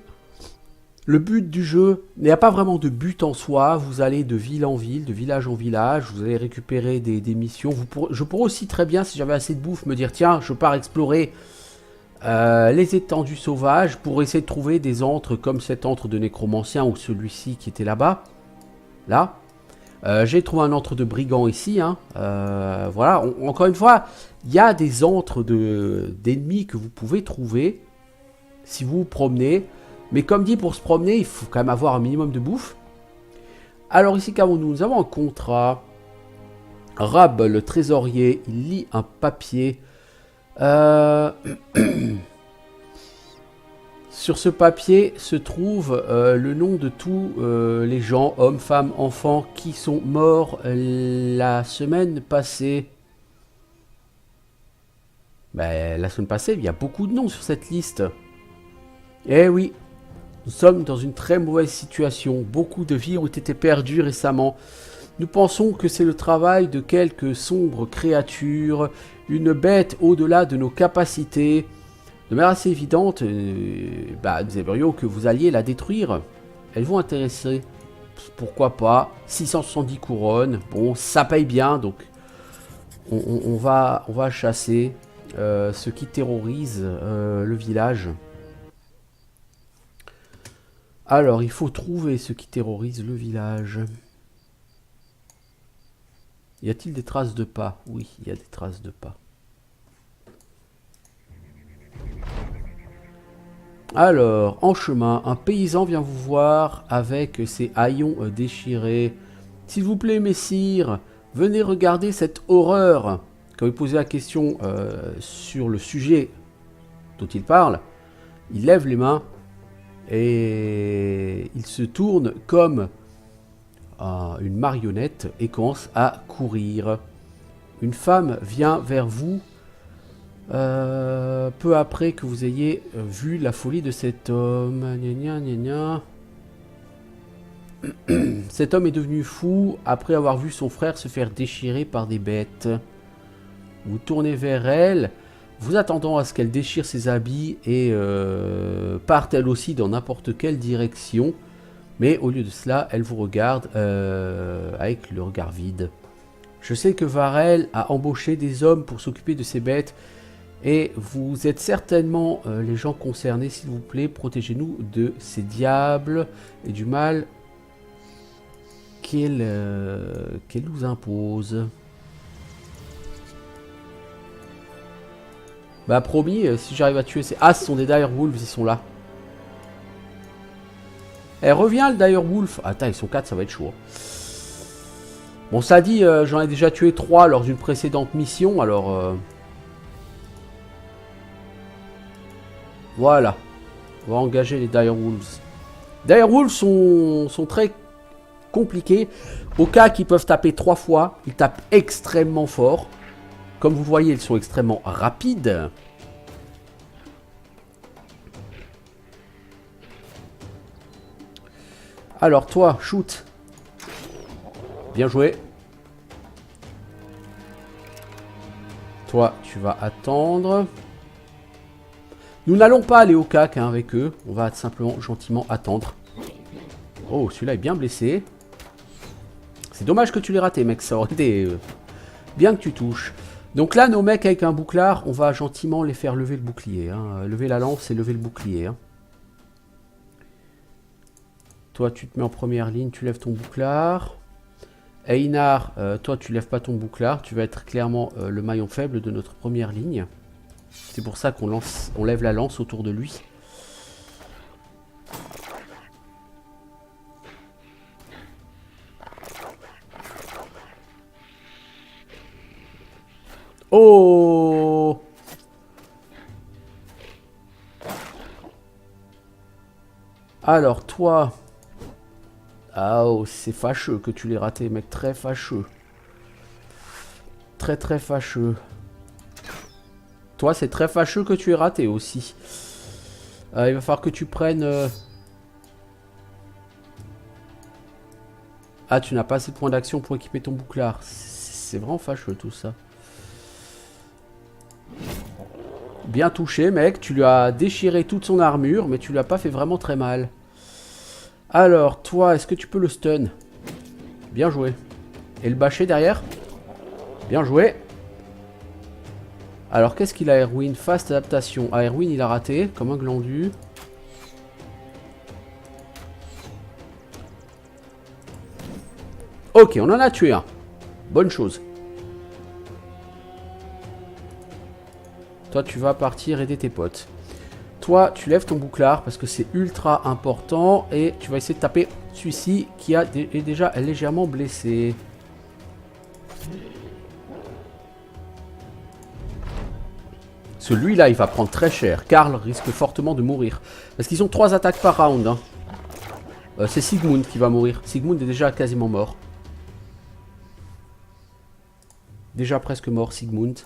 Le but du jeu, il n'y a pas vraiment de but en soi. Vous allez de ville en ville, de village en village. Vous allez récupérer des missions. Je pourrais aussi très bien, si j'avais assez de bouffe, me dire tiens, je pars explorer les étendues sauvages pour essayer de trouver des antres comme cet antre de nécromancien ou celui-ci qui était là-bas. Là. J'ai trouvé un antre de brigand ici. Hein. Voilà. Encore une fois, il y a des antres d'ennemis que vous pouvez trouver si vous vous promenez. Mais comme dit, pour se promener, il faut quand même avoir un minimum de bouffe. Alors ici, qu'avons-nous? Nous avons un contrat. Rab, le trésorier, il lit un papier. Sur ce papier se trouve le nom de tous les gens, hommes, femmes, enfants, qui sont morts la semaine passée. Ben, la semaine passée, il y a beaucoup de noms sur cette liste. Eh oui. Nous sommes dans une très mauvaise situation. Beaucoup de vies ont été perdues récemment. Nous pensons que c'est le travail de quelques sombres créatures, une bête au-delà de nos capacités. De manière assez évidente, nous aimerions que vous alliez la détruire. Elles vont intéresser. Pourquoi pas. 670 couronnes. Bon, ça paye bien, donc on va chasser ce qui terrorise le village. Alors, il faut trouver ce qui terrorise le village. Y a-t-il des traces de pas? Oui, il y a des traces de pas. Alors, en chemin, un paysan vient vous voir avec ses haillons déchirés. S'il vous plaît, messire, venez regarder cette horreur. Quand il posait la question sur le sujet dont il parle, il lève les mains. Et il se tourne comme une marionnette et commence à courir. Une femme vient vers vous peu après que vous ayez vu la folie de cet homme. Gna, gna, gna. Cet homme est devenu fou après avoir vu son frère se faire déchirer par des bêtes. Vous tournez vers elle. Vous attendant à ce qu'elle déchire ses habits et parte elle aussi dans n'importe quelle direction. Mais au lieu de cela, elle vous regarde avec le regard vide. Je sais que Varel a embauché des hommes pour s'occuper de ces bêtes. Et vous êtes certainement les gens concernés. S'il vous plaît, protégez-nous de ces diables et du mal qu'elle nous impose. Bah promis, si j'arrive à tuer ces... Ah, ce sont des Direwolves, ils sont là. Eh, reviens le Direwolf. Attends, ils sont 4, ça va être chaud. Bon, ça dit, j'en ai déjà tué 3 lors d'une précédente mission, alors... Voilà. On va engager les Direwolves. Direwolves sont très compliqués. Au cas qu'ils peuvent taper 3 fois, ils tapent extrêmement fort. Comme vous voyez, ils sont extrêmement rapides. Alors toi, shoot. Bien joué. Toi, tu vas attendre. Nous n'allons pas aller au cac avec eux. On va simplement gentiment attendre. Oh, celui-là est bien blessé. C'est dommage que tu l'aies raté, mec. Ça aurait été bien que tu touches. Donc là, nos mecs avec un bouclard, on va gentiment les faire lever le bouclier. Hein. Lever la lance et lever le bouclier. Hein. Toi, tu te mets en première ligne, tu lèves ton bouclard. Einar, toi, tu lèves pas ton bouclard. Tu vas être clairement le maillon faible de notre première ligne. C'est pour ça qu'on lève la lance autour de lui. Oh! Alors, toi... Ah, oh, c'est fâcheux que tu l'aies raté, mec. Très fâcheux. Très, très fâcheux. Toi, c'est très fâcheux que tu aies raté aussi. Il va falloir que tu prennes... Ah, tu n'as pas assez de points d'action pour équiper ton bouclard. C'est vraiment fâcheux tout ça. Bien touché, mec. Tu lui as déchiré toute son armure, mais tu lui as pas fait vraiment très mal. Alors, toi, est-ce que tu peux le stun? Bien joué. Et le bâcher derrière? Bien joué. Alors, qu'est-ce qu'il a, Erwin? Fast adaptation. Ah, Erwin, il a raté, comme un glandu. Ok, on en a tué un. Bonne chose. Toi, tu vas partir aider tes potes. Toi, tu lèves ton bouclard parce que c'est ultra important. Et tu vas essayer de taper celui-ci qui est déjà légèrement blessé. Celui-là, il va prendre très cher. Karl risque fortement de mourir. Parce qu'ils ont 3 attaques par round. Hein. C'est Sigmund qui va mourir. Sigmund est déjà quasiment mort. Déjà presque mort, Sigmund.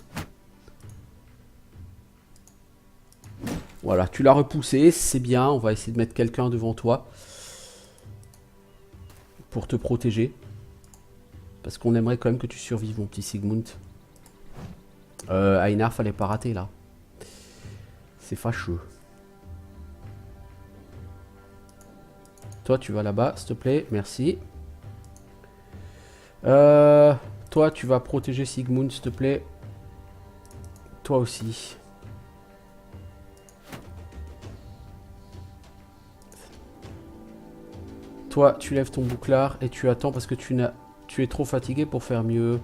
Voilà, tu l'as repoussé, c'est bien. On va essayer de mettre quelqu'un devant toi. Pour te protéger. Parce qu'on aimerait quand même que tu survives, mon petit Sigmund. Einar, fallait pas rater, là. C'est fâcheux. Toi, tu vas là-bas, s'il te plaît. Merci. Toi, tu vas protéger Sigmund, s'il te plaît. Toi aussi. Toi, tu lèves ton bouclard et tu attends parce que tu es trop fatigué pour faire mieux.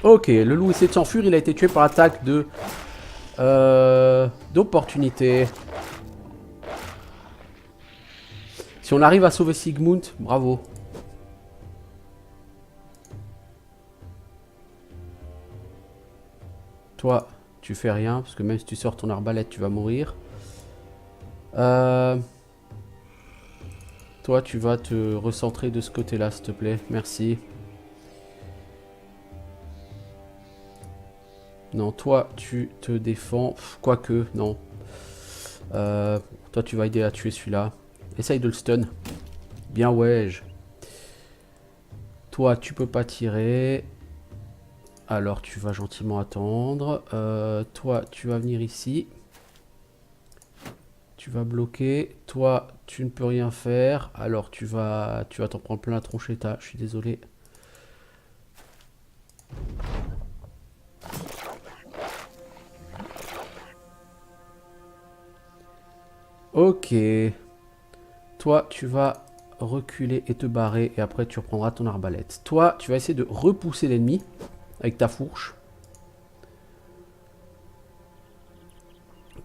Ok, le loup essaie de s'enfuir, il a été tué par attaque de... d'opportunité. Si on arrive à sauver Sigmund, bravo. Toi, tu fais rien, parce que même si tu sors ton arbalète, tu vas mourir. Toi, tu vas te recentrer de ce côté-là, s'il te plaît. Merci. Non, toi, tu te défends. Quoique, non. Toi, tu vas aider à tuer celui-là. Essaye de le stun. Bien, ouais. Toi, tu peux pas tirer. Alors, tu vas gentiment attendre. Toi, tu vas venir ici. Tu vas bloquer. Toi, tu ne peux rien faire. Alors, tu vas t'en prendre plein la tronchetta. Je suis désolé. Ok. Toi, tu vas reculer et te barrer. Et après, tu reprendras ton arbalète. Toi, tu vas essayer de repousser l'ennemi avec ta fourche.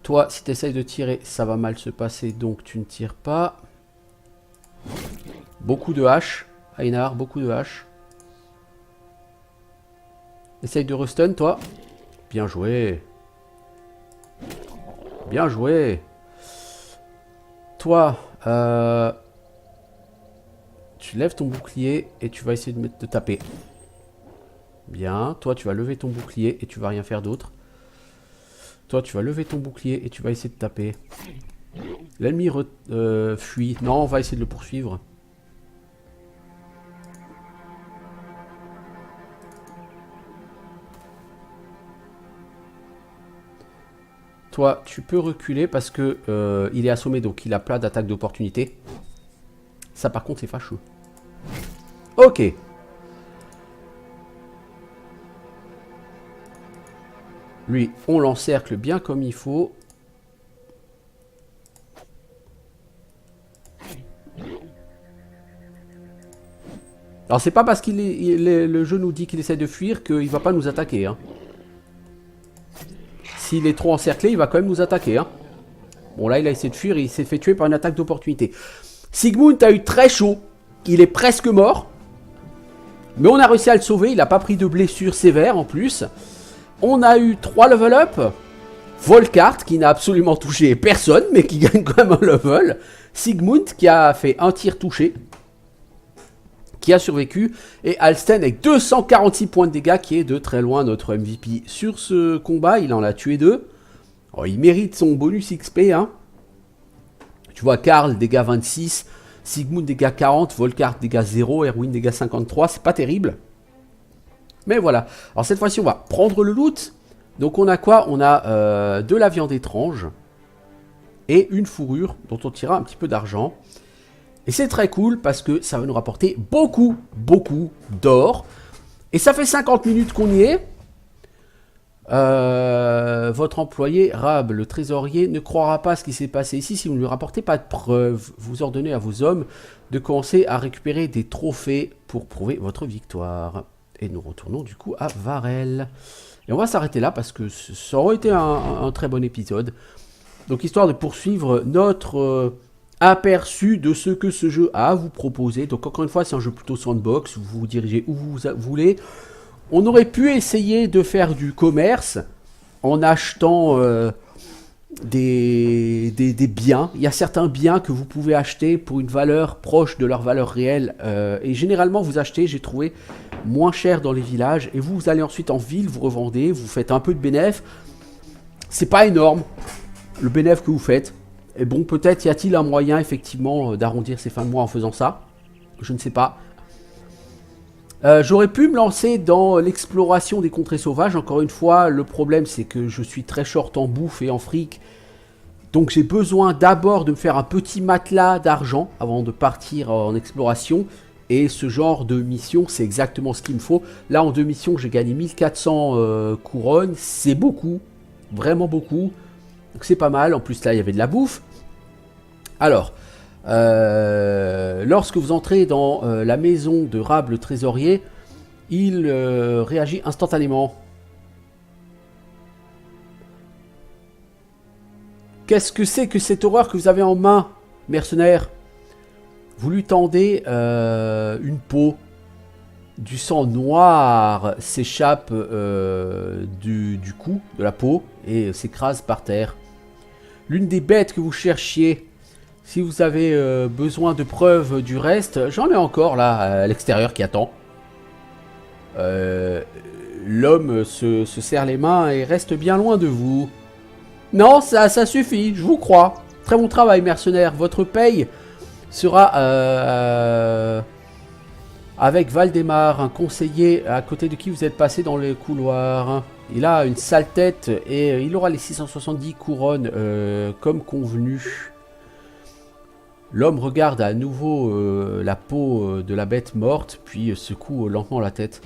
Toi, si tu essayes de tirer, ça va mal se passer. Donc, tu ne tires pas. Beaucoup de haches. Einar, beaucoup de haches. Essaye de restun, toi. Bien joué. Bien joué. Toi, tu lèves ton bouclier et tu vas essayer de taper. Bien. Toi, tu vas lever ton bouclier et tu vas rien faire d'autre. Toi, tu vas lever ton bouclier et tu vas essayer de taper. L'ennemi fuit. Non, on va essayer de le poursuivre. Toi, tu peux reculer parce que il est assommé, donc il a plein d'attaques d'opportunité. Ça, par contre, c'est fâcheux. Ok. Lui, on l'encercle bien comme il faut. Alors, c'est pas parce qu'il le jeu nous dit qu'il essaie de fuir qu'il va pas nous attaquer. Hein. S'il est trop encerclé, il va quand même nous attaquer. Hein. Bon, là, il a essayé de fuir et il s'est fait tuer par une attaque d'opportunité. Sigmund a eu très chaud. Il est presque mort. Mais on a réussi à le sauver. Il n'a pas pris de blessure sévère en plus. On a eu 3 level up. Volkart qui n'a absolument touché personne, mais qui gagne quand même un level. Sigmund qui a fait un tir touché, qui a survécu. Et Alsten avec 246 points de dégâts, qui est de très loin notre MVP. Sur ce combat, il en a tué 2. Oh, il mérite son bonus XP. Hein. Tu vois, Karl, dégâts 26. Sigmund, dégâts 40. Volkart, dégâts 0. Erwin, dégâts 53. C'est pas terrible. Mais voilà. Alors cette fois-ci, on va prendre le loot. Donc on a quoi? On a de la viande étrange. et une fourrure dont on tirera un petit peu d'argent. Et c'est très cool parce que ça va nous rapporter beaucoup d'or. Et ça fait 50 minutes qu'on y est. Votre employé, Rab, le trésorier, ne croira pas ce qui s'est passé ici si vous ne lui rapportez pas de preuves. Vous ordonnez à vos hommes de commencer à récupérer des trophées pour prouver votre victoire. Et nous retournons du coup à Varel. Et on va s'arrêter là parce que ça aurait été un très bon épisode. Donc histoire de poursuivre notre aperçu de ce que ce jeu a à vous proposer. Donc encore une fois, c'est un jeu plutôt sandbox, vous vous dirigez où vous voulez. On aurait pu essayer de faire du commerce en achetant des biens. Il y a certains biens que vous pouvez acheter pour une valeur proche de leur valeur réelle. Et généralement, vous achetez, j'ai trouvé, moins cher dans les villages. Et vous allez ensuite en ville, vous revendez, vous faites un peu de bénéfice. C'est pas énorme, le bénéfice que vous faites. Et bon, peut-être y a-t-il un moyen, effectivement, d'arrondir ces fins de mois en faisant ça. Je ne sais pas. J'aurais pu me lancer dans l'exploration des contrées sauvages. Encore une fois, le problème, c'est que je suis très short en bouffe et en fric. Donc j'ai besoin d'abord de me faire un petit matelas d'argent avant de partir en exploration. Et ce genre de mission, c'est exactement ce qu'il me faut. Là, en 2 missions, j'ai gagné 1400 couronnes. C'est beaucoup, vraiment beaucoup. Donc c'est pas mal. En plus, là, il y avait de la bouffe. Alors... lorsque vous entrez dans la maison de Rab le trésorier, il réagit instantanément. Qu'est-ce que c'est que cette horreur que vous avez en main, mercenaire? Vous lui tendez une peau. Du sang noir s'échappe du cou, de la peau, et s'écrase par terre. L'une des bêtes que vous cherchiez. Si vous avez besoin de preuves du reste, j'en ai encore là à l'extérieur qui attend. L'homme se serre les mains et reste bien loin de vous. Non, ça suffit, je vous crois. Très bon travail, mercenaire. Votre paye sera avec Valdemar, un conseiller à côté de qui vous êtes passé dans le couloir. Il a une sale tête et il aura les 670 couronnes comme convenu. L'homme regarde à nouveau la peau de la bête morte, puis secoue lentement la tête.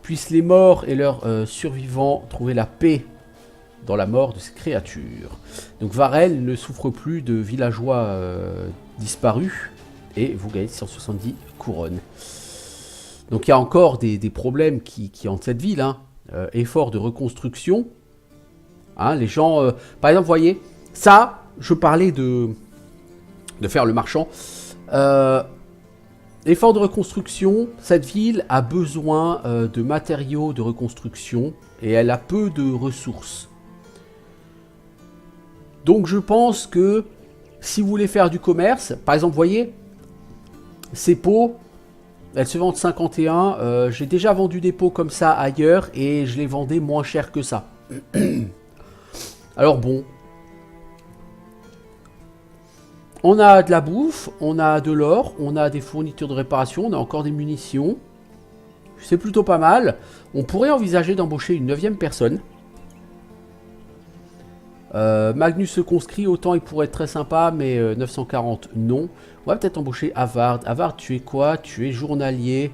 Puissent les morts et leurs survivants trouver la paix dans la mort de ces créatures. Donc Varel ne souffre plus de villageois disparus, et vous gagnez 170 couronnes. Donc il y a encore des problèmes qui hantent cette ville. Hein. Effort de reconstruction. Hein, les gens... par exemple, vous voyez, ça, je parlais de faire le marchand. Effort de reconstruction, cette ville a besoin de matériaux de reconstruction et elle a peu de ressources. Donc je pense que si vous voulez faire du commerce, par exemple, vous voyez, ces pots, elles se vendent 51. J'ai déjà vendu des pots comme ça ailleurs et je les vendais moins cher que ça. Alors bon, on a de la bouffe, on a de l'or, on a des fournitures de réparation, on a encore des munitions. C'est plutôt pas mal. On pourrait envisager d'embaucher une 9e personne. Magnus se conscrit, autant il pourrait être très sympa, mais 940 non. On va peut-être embaucher Havard. Havard, tu es quoi? Tu es journalier.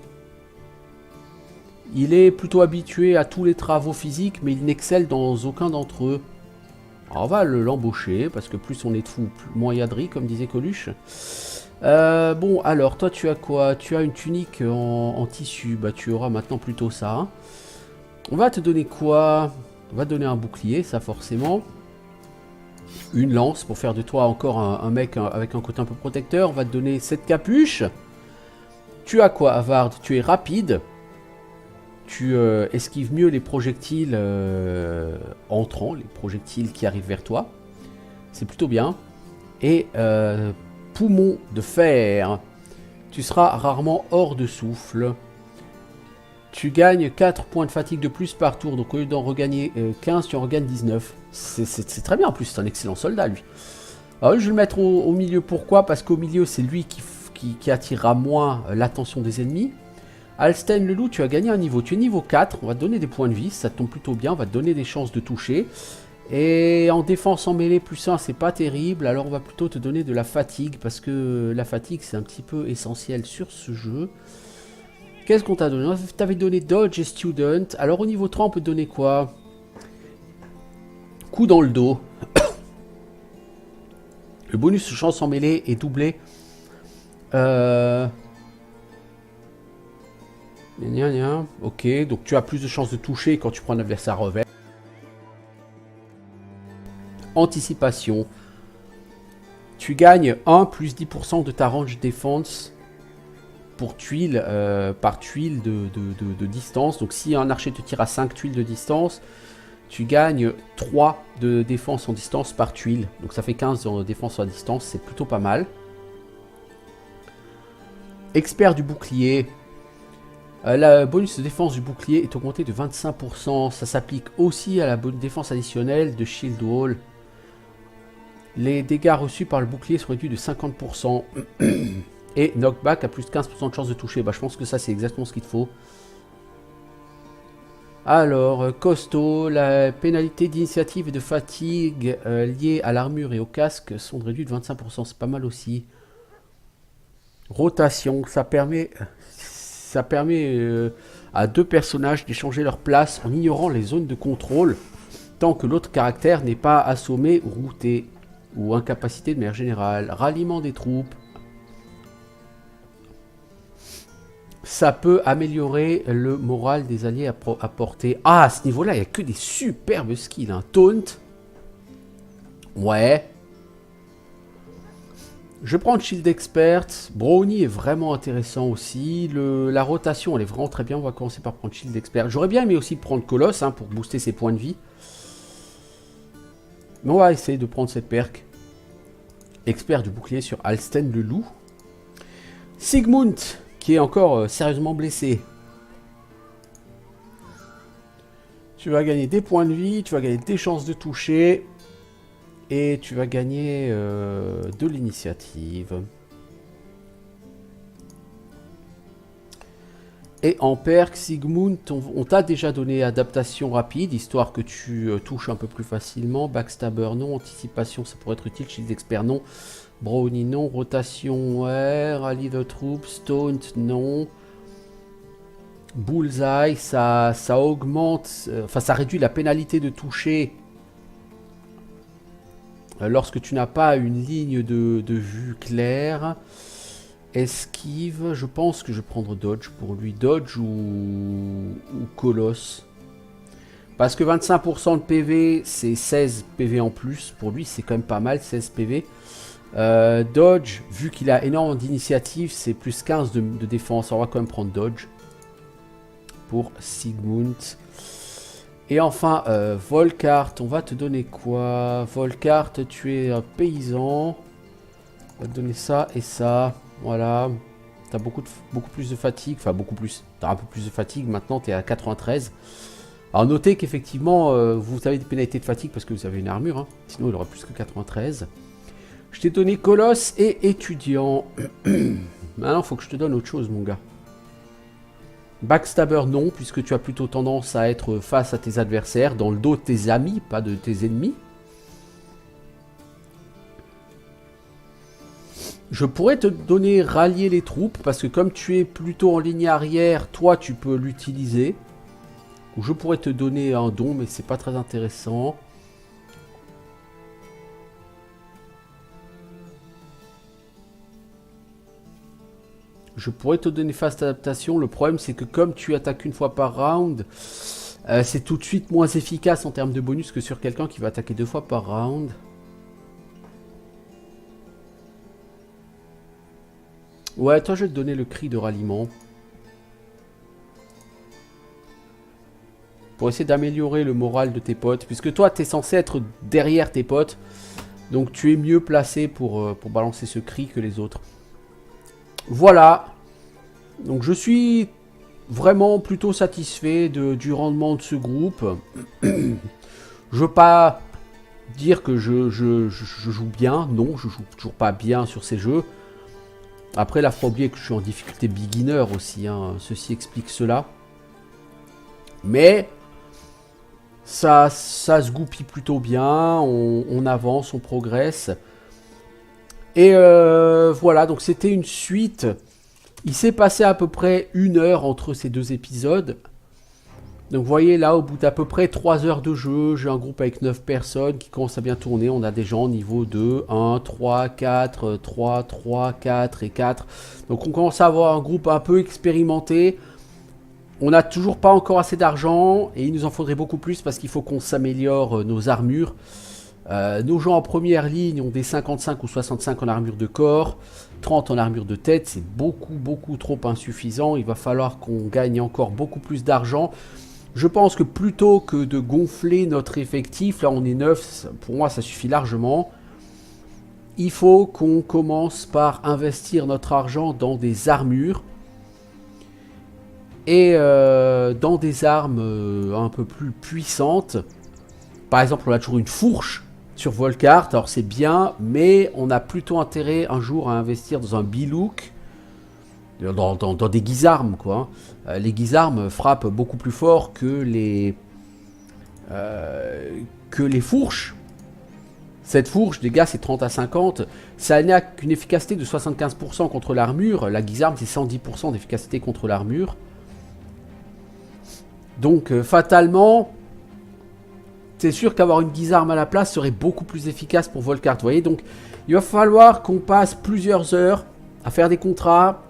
Il est plutôt habitué à tous les travaux physiques, mais il n'excelle dans aucun d'entre eux. Alors on va l'embaucher, parce que plus on est de fous, moins il y a de riz, comme disait Coluche. Bon, alors, toi tu as quoi? Tu as une tunique en tissu, bah tu auras maintenant plutôt ça. Hein. On va te donner quoi? On va te donner un bouclier, ça forcément. Une lance, pour faire de toi encore un mec avec un côté un peu protecteur. On va te donner cette capuche. Tu as quoi, Havard? Tu es rapide. Tu esquives mieux les projectiles entrants, les projectiles qui arrivent vers toi. C'est plutôt bien. Et poumon de fer. Tu seras rarement hors de souffle. Tu gagnes 4 points de fatigue de plus par tour. Donc au lieu d'en regagner 15, tu en regagnes 19. C'est très bien en plus, c'est un excellent soldat lui. Alors je vais le mettre au milieu. Pourquoi? Parce qu'au milieu, c'est lui qui attirera moins l'attention des ennemis. Alsten le loup, tu as gagné un niveau. Tu es niveau 4, on va te donner des points de vie, ça tombe plutôt bien, on va te donner des chances de toucher. Et en défense en mêlée plus 1, c'est pas terrible. Alors on va plutôt te donner de la fatigue. Parce que la fatigue, c'est un petit peu essentiel sur ce jeu. Qu'est-ce qu'on t'a donné? T'avais donné Dodge et Student. Alors au niveau 3, on peut te donner quoi? Coup dans le dos. Le bonus chance en mêlée est doublé. Ok, donc tu as plus de chances de toucher quand tu prends un adversaire revers. Anticipation. Tu gagnes 1 plus 10% de ta range défense pour tuile, par tuile de distance. Donc si un archer te tire à 5 tuiles de distance, tu gagnes 3 de défense en distance par tuile. Donc ça fait 15 en défense à distance, c'est plutôt pas mal. Expert du bouclier. La bonus de défense du bouclier est augmenté de 25%. Ça s'applique aussi à la défense additionnelle de Shield Wall. Les dégâts reçus par le bouclier sont réduits de 50%. Et knockback a plus de 15% de chance de toucher. Bah, je pense que ça, c'est exactement ce qu'il te faut. Alors, costaud, la pénalité d'initiative et de fatigue liée à l'armure et au casque sont réduites de 25%. C'est pas mal aussi. Rotation, ça permet à deux personnages d'échanger leur place en ignorant les zones de contrôle tant que l'autre caractère n'est pas assommé ou routé ou incapacité de manière générale. Ralliement des troupes. Ça peut améliorer le moral des alliés à portée. Ah, à ce niveau-là, il n'y a que des superbes skills. Hein. Taunt. Ouais. Je prends Shield Expert. Brownie est vraiment intéressant aussi. La rotation, elle est vraiment très bien. On va commencer par prendre Shield Expert. J'aurais bien aimé aussi prendre Colosse hein, pour booster ses points de vie. Mais on va essayer de prendre cette perk. Expert du bouclier sur Alsten le loup. Sigmund, qui est encore sérieusement blessé. Tu vas gagner des points de vie, tu vas gagner des chances de toucher. Et tu vas gagner de l'initiative. Et en perk, Sigmund, on t'a déjà donné adaptation rapide, histoire que tu touches un peu plus facilement. Backstabber non, anticipation ça pourrait être utile, Shield Expert non. Brownie non, rotation ouais, Rally the Troops, Taunt non. Bullseye, ça augmente, enfin ça réduit la pénalité de toucher lorsque tu n'as pas une ligne de vue claire. Esquive, je pense que je vais prendre Dodge pour lui. Dodge ou Colosse. Parce que 25% de PV, c'est 16 PV en plus. Pour lui, c'est quand même pas mal, 16 PV. Dodge, vu qu'il a énormément d'initiative, c'est plus 15 de défense. On va quand même prendre Dodge pour Sigmund. Et enfin, Volkart, on va te donner quoi? Volkart, tu es un paysan. On va te donner ça et ça. Voilà. Tu as beaucoup plus de fatigue. Enfin, beaucoup plus. Tu as un peu plus de fatigue. Maintenant, tu es à 93. Alors, notez qu'effectivement, vous avez des pénalités de fatigue parce que vous avez une armure. Hein. Sinon, il aurait plus que 93. Je t'ai donné Colosse et étudiant. Maintenant, il faut que je te donne autre chose, mon gars. Backstabber non, puisque tu as plutôt tendance à être face à tes adversaires, dans le dos de tes amis, pas de tes ennemis. Je pourrais te donner rallier les troupes, parce que comme tu es plutôt en ligne arrière, toi tu peux l'utiliser. Ou je pourrais te donner un don, mais c'est pas très intéressant. Je pourrais te donner fast adaptation. Le problème, c'est que comme tu attaques une fois par round, c'est tout de suite moins efficace en termes de bonus que sur quelqu'un qui va attaquer 2 fois par round. Ouais, toi, je vais te donner le cri de ralliement. Pour essayer d'améliorer le moral de tes potes. Puisque toi, tu es censé être derrière tes potes. Donc, tu es mieux placé pour balancer ce cri que les autres. Voilà, donc je suis vraiment plutôt satisfait du rendement de ce groupe. Je veux pas dire que je joue bien, non, je joue toujours pas bien sur ces jeux. Après, là, faut pas oublier que je suis en difficulté beginner aussi, hein. Ceci explique cela. Mais Ça se goupille plutôt bien, on avance, on progresse. Et voilà, donc c'était une suite. Il s'est passé à peu près 1 heure entre ces 2 épisodes. Donc vous voyez là, au bout d'à peu près 3 heures de jeu, j'ai un groupe avec 9 personnes qui commence à bien tourner. On a des gens niveau 2, 1, 3, 4, 3, 3, 4 et 4. Donc on commence à avoir un groupe un peu expérimenté. On n'a toujours pas encore assez d'argent et il nous en faudrait beaucoup plus parce qu'il faut qu'on s'améliore nos armures. Nos gens en première ligne ont des 55 ou 65 en armure de corps, 30 en armure de tête, c'est beaucoup trop insuffisant. Il va falloir qu'on gagne encore beaucoup plus d'argent. Je pense que plutôt que de gonfler notre effectif, là on est 9, pour moi ça suffit largement. Il faut qu'on commence par investir notre argent dans des armures et dans des armes un peu plus puissantes. Par exemple, on a toujours une fourche sur Volkart, alors c'est bien, mais on a plutôt intérêt un jour à investir dans un Bilouk, dans des guisarmes, quoi. Les guisarmes frappent beaucoup plus fort que les fourches. Cette fourche, les gars, c'est 30 à 50. Ça n'a qu'une efficacité de 75% contre l'armure. La guisarme, c'est 110% d'efficacité contre l'armure. Donc, fatalement, c'est sûr qu'avoir une guisarme à la place serait beaucoup plus efficace pour Volkart. Vous voyez, donc, il va falloir qu'on passe plusieurs heures à faire des contrats,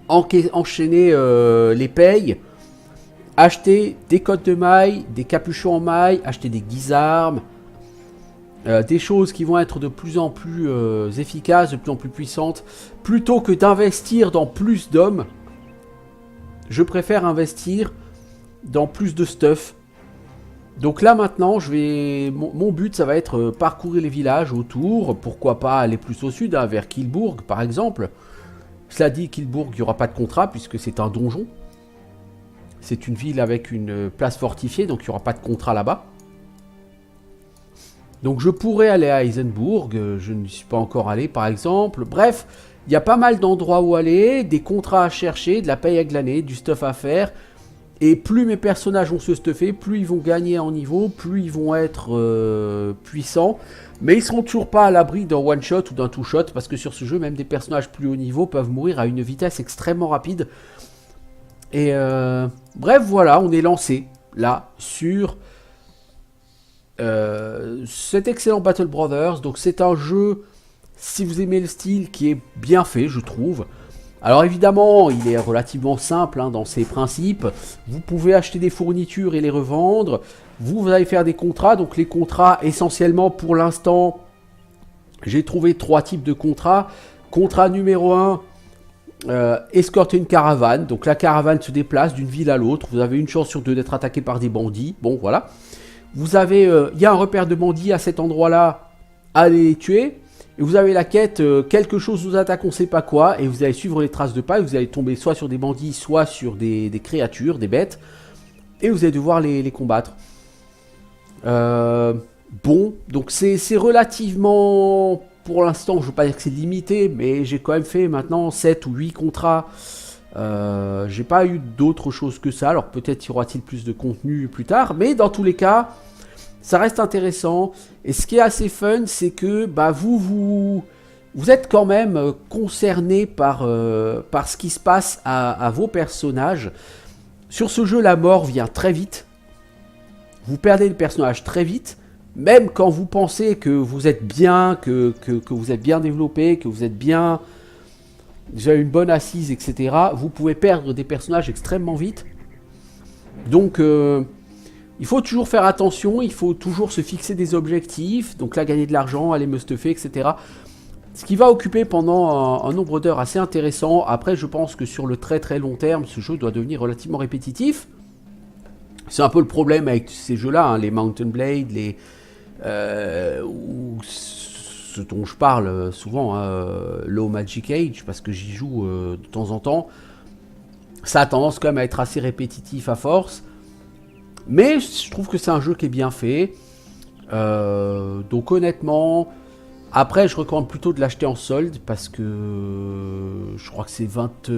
enchaîner les payes, acheter des cottes de mailles, des capuchons en mailles, acheter des guisarmes, des choses qui vont être de plus en plus efficaces, de plus en plus puissantes. Plutôt que d'investir dans plus d'hommes, je préfère investir dans plus de stuff. Donc là maintenant, mon but ça va être parcourir les villages autour, pourquoi pas aller plus au sud, hein, vers Kielburg par exemple. Cela dit, Kielburg, il n'y aura pas de contrat puisque c'est un donjon. C'est une ville avec une place fortifiée, donc il n'y aura pas de contrat là-bas. Donc je pourrais aller à Eisenburg, je ne suis pas encore allé par exemple. Bref, il y a pas mal d'endroits où aller, des contrats à chercher, de la paye à glaner, du stuff à faire. Et plus mes personnages vont se stuffer, plus ils vont gagner en niveau, plus ils vont être puissants. Mais ils seront toujours pas à l'abri d'un one-shot ou d'un two-shot, parce que sur ce jeu, même des personnages plus haut niveau peuvent mourir à une vitesse extrêmement rapide. Et bref, voilà, on est lancé là sur cet excellent Battle Brothers. Donc c'est un jeu, si vous aimez le style, qui est bien fait, je trouve. Alors évidemment, il est relativement simple hein, dans ses principes. Vous pouvez acheter des fournitures et les revendre. Vous allez faire des contrats. Donc les contrats, essentiellement pour l'instant, j'ai trouvé 3 types de contrats. Contrat numéro 1, escorter une caravane. Donc la caravane se déplace d'une ville à l'autre. Vous avez une chance sur 2 d'être attaqué par des bandits. Bon, voilà. Vous avez, y a un repère de bandits à cet endroit-là. Allez les tuer. Et vous avez la quête, quelque chose vous attaque, on sait pas quoi, et vous allez suivre les traces de pas, et vous allez tomber soit sur des bandits, soit sur des créatures, des bêtes, et vous allez devoir les combattre. Bon, donc c'est relativement, pour l'instant, je veux pas dire que c'est limité, mais j'ai quand même fait maintenant 7 ou 8 contrats. J'ai pas eu d'autre chose que ça, alors peut-être y aura-t-il plus de contenu plus tard, mais dans tous les cas, ça reste intéressant. Et ce qui est assez fun, c'est que bah, vous êtes quand même concerné par ce qui se passe à vos personnages. Sur ce jeu, la mort vient très vite. Vous perdez le personnage très vite. Même quand vous pensez que vous êtes bien, que vous êtes bien développé, que vous êtes bien... Vous avez une bonne assise, etc. Vous pouvez perdre des personnages extrêmement vite. Donc... il faut toujours faire attention, il faut toujours se fixer des objectifs, donc là gagner de l'argent, aller me stuffer, etc. Ce qui va occuper pendant un nombre d'heures assez intéressant. Après je pense que sur le très très long terme, ce jeu doit devenir relativement répétitif. C'est un peu le problème avec ces jeux-là, hein, les Mountain Blade, ou ce dont je parle souvent, Low Magic Age, parce que j'y joue de temps en temps. Ça a tendance quand même à être assez répétitif à force. Mais je trouve que c'est un jeu qui est bien fait. Donc honnêtement, après je recommande plutôt de l'acheter en solde parce que je crois que c'est 20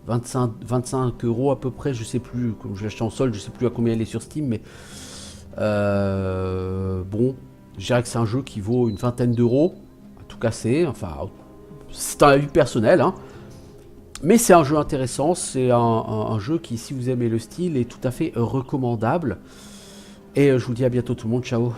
25 € à peu près, je sais plus, comme je l'ai acheté en solde, je sais plus à combien il est sur Steam, mais bon, je dirais que c'est un jeu qui vaut une vingtaine d'euros, à tout casser, enfin, c'est un avis personnel, hein. Mais c'est un jeu intéressant, c'est un jeu qui, si vous aimez le style, est tout à fait recommandable. Et je vous dis à bientôt tout le monde, ciao.